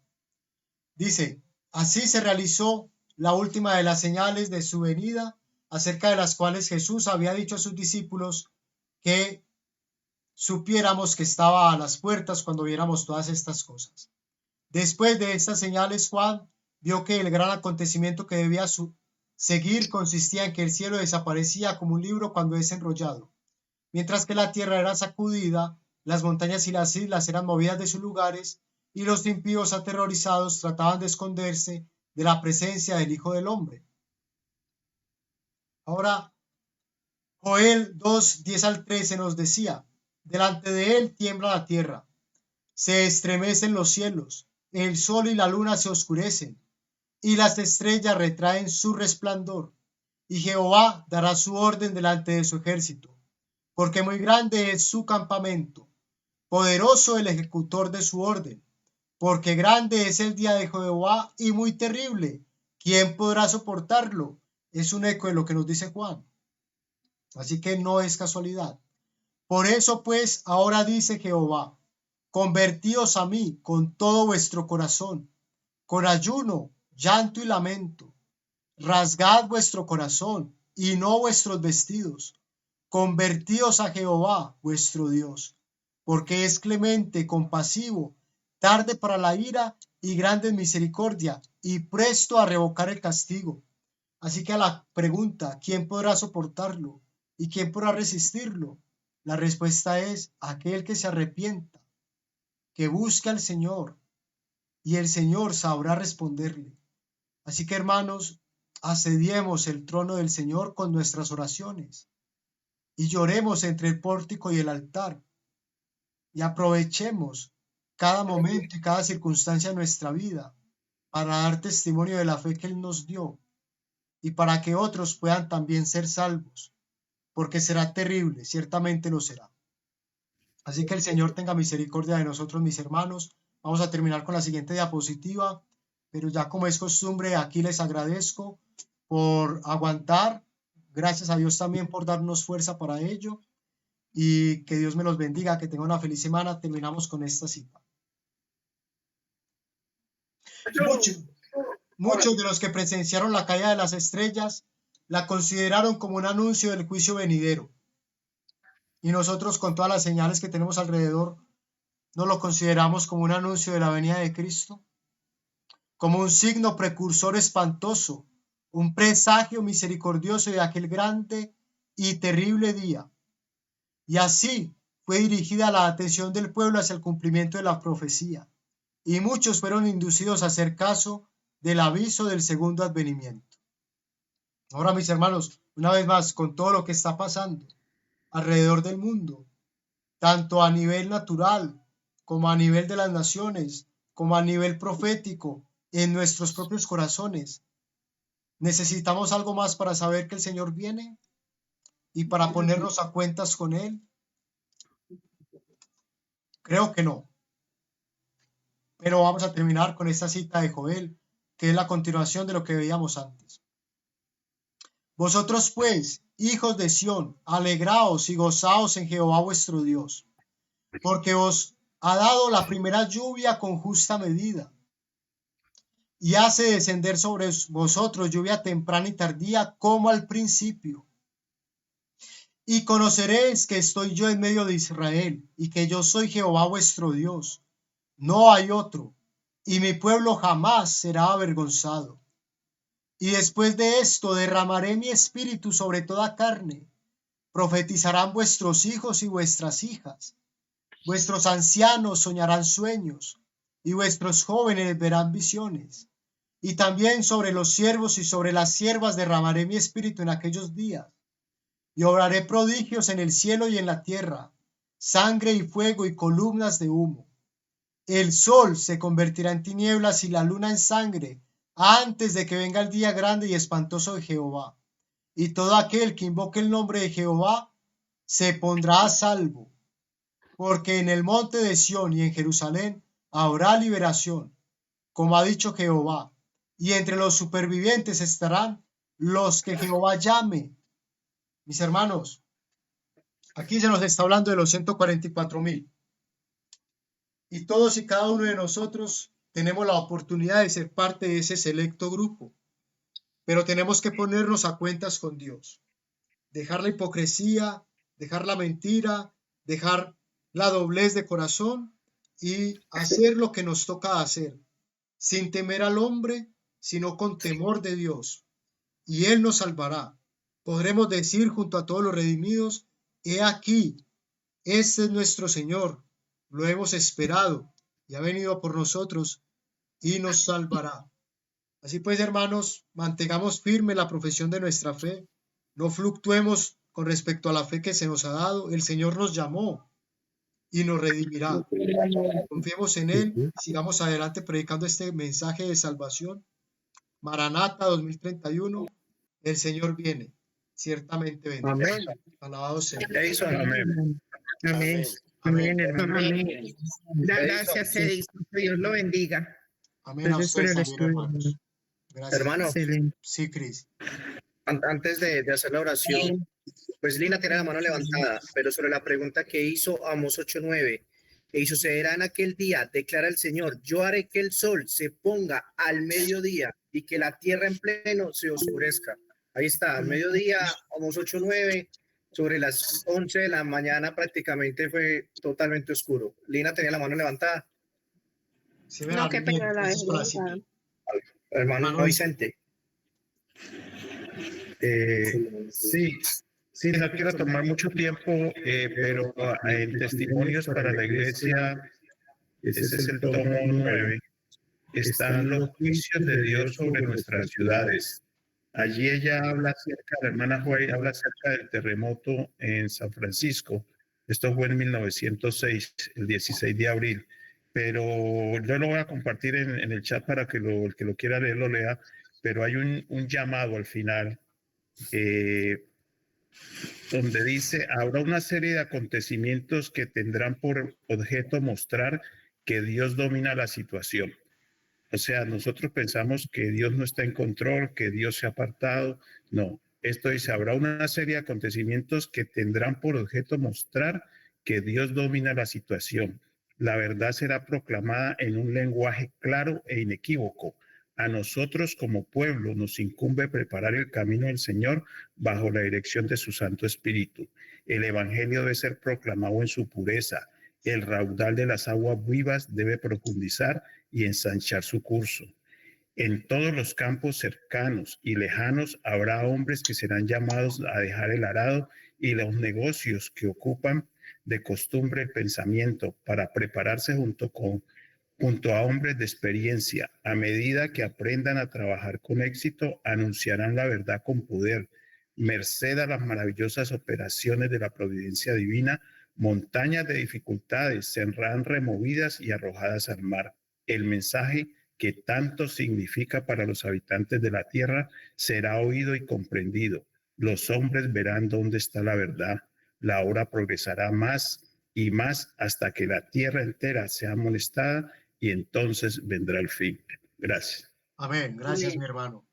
Dice, así se realizó la última de las señales de su venida, acerca de las cuales Jesús había dicho a sus discípulos que supiéramos que estaba a las puertas cuando viéramos todas estas cosas. Después de estas señales, Juan vio que el gran acontecimiento que debía seguir consistía en que el cielo desaparecía como un libro cuando es enrollado, mientras que la tierra era sacudida, las montañas y las islas eran movidas de sus lugares, y los impíos aterrorizados trataban de esconderse de la presencia del Hijo del Hombre. Ahora, Joel 2, 10 al 13 nos decía, delante de él tiembla la tierra, se estremecen los cielos, el sol y la luna se oscurecen, y las estrellas retraen su resplandor, y Jehová dará su orden delante de su ejército, porque muy grande es su campamento, poderoso el ejecutor de su orden, porque grande es el día de Jehová y muy terrible. ¿Quién podrá soportarlo? Es un eco de lo que nos dice Juan. Así que no es casualidad. Por eso pues ahora dice Jehová, convertíos a mí con todo vuestro corazón, con ayuno, llanto y lamento. Rasgad vuestro corazón y no vuestros vestidos. Convertíos a Jehová vuestro Dios, porque es clemente, compasivo, tarde para la ira y grande en misericordia, y presto a revocar el castigo. Así que a la pregunta, ¿quién podrá soportarlo? ¿Y quién podrá resistirlo? La respuesta es aquel que se arrepienta, que busque al Señor, y el Señor sabrá responderle. Así que, hermanos, asediemos el trono del Señor con nuestras oraciones, y lloremos entre el pórtico y el altar, y aprovechemos cada momento y cada circunstancia de nuestra vida para dar testimonio de la fe que Él nos dio y para que otros puedan también ser salvos, porque será terrible, ciertamente lo será. Así que el Señor tenga misericordia de nosotros, mis hermanos. Vamos a terminar con la siguiente diapositiva, pero ya como es costumbre, aquí les agradezco por aguantar. Gracias a Dios también por darnos fuerza para ello. Y que Dios me los bendiga, que tengan una feliz semana. Terminamos con esta cita. Muchos de los que presenciaron la caída de las estrellas la consideraron como un anuncio del juicio venidero. Y nosotros, con todas las señales que tenemos alrededor, ¿no lo consideramos como un anuncio de la venida de Cristo? Como un signo precursor espantoso un presagio misericordioso de aquel grande y terrible día. Y así fue dirigida la atención del pueblo hacia el cumplimiento de la profecía, y muchos fueron inducidos a hacer caso del aviso del segundo advenimiento. Ahora, mis hermanos, una vez más, con todo lo que está pasando alrededor del mundo, tanto a nivel natural como a nivel de las naciones, como a nivel profético, en nuestros propios corazones, ¿necesitamos algo más para saber que el Señor viene y para ponernos a cuentas con Él? Creo que no. Pero vamos a terminar con esta cita de Joel, que es la continuación de lo que veíamos antes. Vosotros pues, hijos de Sión, alegraos y gozaos en Jehová vuestro Dios, porque os ha dado la primera lluvia con justa medida, y hace descender sobre vosotros lluvia temprana y tardía como al principio. Y conoceréis que estoy yo en medio de Israel, y que yo soy Jehová vuestro Dios. No hay otro, y mi pueblo jamás será avergonzado. Y después de esto derramaré mi espíritu sobre toda carne. Profetizarán vuestros hijos y vuestras hijas. Vuestros ancianos soñarán sueños, y vuestros jóvenes verán visiones. Y también sobre los siervos y sobre las siervas derramaré mi espíritu en aquellos días. Y obraré prodigios en el cielo y en la tierra, sangre y fuego y columnas de humo. El sol se convertirá en tinieblas y la luna en sangre, antes de que venga el día grande y espantoso de Jehová. Y todo aquel que invoque el nombre de Jehová se pondrá a salvo. Porque en el monte de Sión y en Jerusalén habrá liberación, como ha dicho Jehová. Y entre los supervivientes estarán los que Jehová llame. Mis hermanos, aquí se nos está hablando de los 144,000. Y todos y cada uno de nosotros tenemos la oportunidad de ser parte de ese selecto grupo. Pero tenemos que ponernos a cuentas con Dios. Dejar la hipocresía, dejar la mentira, dejar la doblez de corazón y hacer lo que nos toca hacer, sin temer al hombre, sino con temor de Dios. Y Él nos salvará. Podremos decir junto a todos los redimidos: he aquí, este es nuestro Señor, lo hemos esperado y ha venido por nosotros y nos salvará. Así pues, hermanos, mantengamos firme la profesión de nuestra fe, no fluctuemos con respecto a la fe que se nos ha dado. El Señor nos llamó y nos redimirá. Confiemos en Él y sigamos adelante predicando este mensaje de salvación. Maranata 2031, el Señor viene, ciertamente vendrá. Amén. Alabado sea. Edison. Amén. Amén. Amén, hermano. Amén. Gracias, Edison. Que Dios lo bendiga. Amén a Gracias por ustedes el también, estudio. hermanos. Gracias. Hermano, Excelente. Sí, Cris. antes de hacer la oración, pues Lina tiene la mano levantada, pero sobre la pregunta que hizo Amos 8:9, y sucederá en aquel día, declara el Señor, yo haré que el sol se ponga al mediodía y que la tierra en pleno se oscurezca. Ahí está, al mediodía, Amos 8:9, sobre las 11 de la mañana prácticamente fue totalmente oscuro. Lina tenía la mano levantada. Sí, me No, qué bien, pena la eso es dejé para sí. levantada. Hermano Vicente. Sí, no quiero tomar mucho tiempo, pero en testimonios para la iglesia, ese es el tomo 9, están los juicios de Dios sobre nuestras ciudades. Allí ella habla acerca, la hermana Joy habla acerca del terremoto en San Francisco. Esto fue en 1906, el 16 de abril. Pero yo lo voy a compartir en el chat para que el que lo quiera leer lo lea. Pero hay un llamado al final donde dice: habrá una serie de acontecimientos que tendrán por objeto mostrar que Dios domina la situación. O sea, nosotros pensamos que Dios no está en control, que Dios se ha apartado. No, esto dice: habrá una serie de acontecimientos que tendrán por objeto mostrar que Dios domina la situación. La verdad será proclamada en un lenguaje claro e inequívoco. A nosotros como pueblo nos incumbe preparar el camino del Señor bajo la dirección de su Santo Espíritu. El Evangelio debe ser proclamado en su pureza. El raudal de las aguas vivas debe profundizar y ensanchar su curso. En todos los campos cercanos y lejanos habrá hombres que serán llamados a dejar el arado y los negocios que ocupan de costumbre el pensamiento para prepararse junto a hombres de experiencia. A medida que aprendan a trabajar con éxito, anunciarán la verdad con poder. Merced a las maravillosas operaciones de la providencia divina, montañas de dificultades serán removidas y arrojadas al mar. El mensaje que tanto significa para los habitantes de la tierra será oído y comprendido. Los hombres verán dónde está la verdad. La obra progresará más y más hasta que la tierra entera sea amonestada y entonces vendrá el fin. Gracias. Amén. Gracias, mi hermano.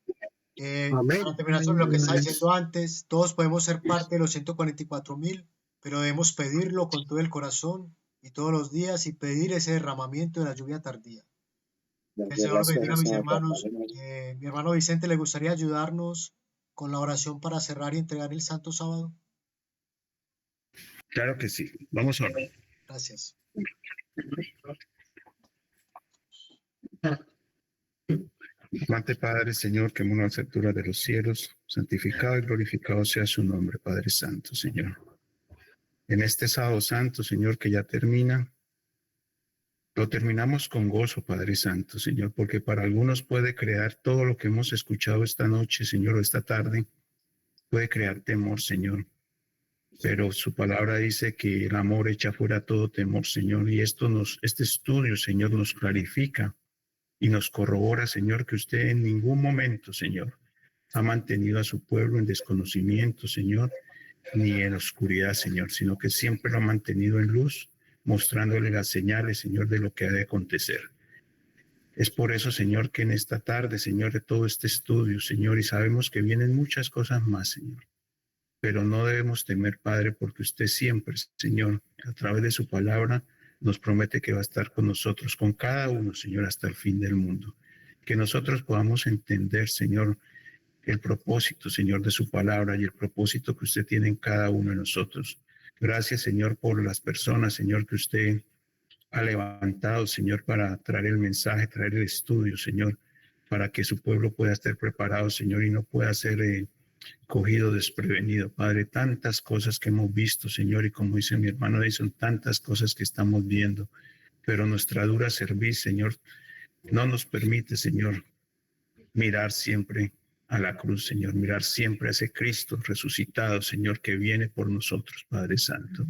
Amén. Para terminar sobre lo que estaba diciendo antes, todos podemos ser parte de los 144,000, pero debemos pedirlo con todo el corazón y todos los días y pedir ese derramamiento de la lluvia tardía. Que el Señor bendiga a mis hermanos. Mi hermano Vicente, ¿le gustaría ayudarnos con la oración para cerrar y entregar el Santo Sábado? Claro que sí. Vamos a orar. Gracias. Amante Padre, Señor, que mora en las alturas de los cielos, santificado y glorificado sea su nombre, Padre Santo, Señor. En este sábado santo, Señor, que ya termina, lo terminamos con gozo, Padre Santo, Señor, porque para algunos puede crear todo lo que hemos escuchado esta noche, Señor, o esta tarde, puede crear temor, Señor. Pero su palabra dice que el amor echa fuera todo temor, Señor, y este estudio, Señor, nos clarifica y nos corrobora, Señor, que usted en ningún momento, Señor, ha mantenido a su pueblo en desconocimiento, Señor, ni en oscuridad, Señor, sino que siempre lo ha mantenido en luz, mostrándole las señales, Señor, de lo que ha de acontecer. Es por eso, Señor, que en esta tarde, Señor, de todo este estudio, Señor, y sabemos que vienen muchas cosas más, Señor, pero no debemos temer, Padre, porque usted siempre, Señor, a través de su palabra, nos promete que va a estar con nosotros, con cada uno, Señor, hasta el fin del mundo. Que nosotros podamos entender, Señor, el propósito, Señor, de su palabra y el propósito que usted tiene en cada uno de nosotros. Gracias, Señor, por las personas, Señor, que usted ha levantado, Señor, para traer el mensaje, traer el estudio, Señor, para que su pueblo pueda estar preparado, Señor, y no pueda ser cogido desprevenido. Padre, tantas cosas que hemos visto, Señor, y como dice mi hermano Edison, tantas cosas que estamos viendo, pero nuestra dura cerviz, Señor, no nos permite, Señor, mirar siempre a la cruz, Señor, mirar siempre a ese Cristo resucitado, Señor, que viene por nosotros, Padre Santo.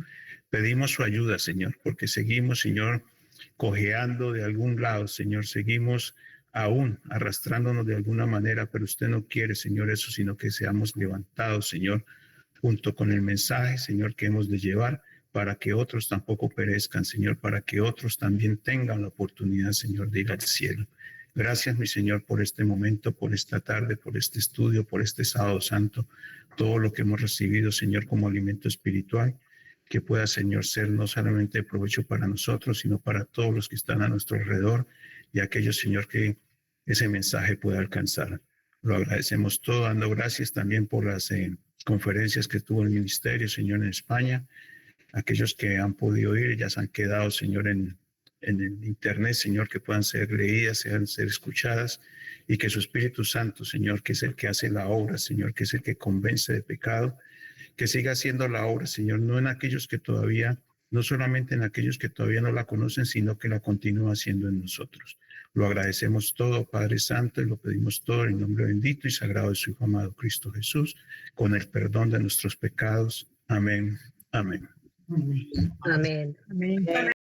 Pedimos su ayuda, Señor, porque seguimos, Señor, cojeando de algún lado, Señor, seguimos aún arrastrándonos de alguna manera, pero usted no quiere, Señor, eso, sino que seamos levantados, Señor, junto con el mensaje, Señor, que hemos de llevar para que otros tampoco perezcan, Señor, para que otros también tengan la oportunidad, Señor, de ir al cielo. Gracias, mi Señor, por este momento, por esta tarde, por este estudio, por este sábado santo, todo lo que hemos recibido, Señor, como alimento espiritual, que pueda, Señor, ser no solamente de provecho para nosotros, sino para todos los que están a nuestro alrededor y aquellos, Señor, que ese mensaje pueda alcanzar. Lo agradecemos todo, dando gracias también por las conferencias que tuvo el ministerio, Señor, en España. Aquellos que han podido ir, ya se han quedado, Señor, en el internet, Señor, que puedan ser leídas, sean ser escuchadas, y que su Espíritu Santo, Señor, que es el que hace la obra, Señor, que es el que convence de pecado, que siga haciendo la obra, Señor, no en aquellos que todavía, no solamente en aquellos que todavía no la conocen, sino que la continúa haciendo en nosotros. Lo agradecemos todo, Padre Santo, y lo pedimos todo en el nombre bendito y sagrado de su Hijo amado Cristo Jesús, con el perdón de nuestros pecados. Amén. Amén. Amén. Amén.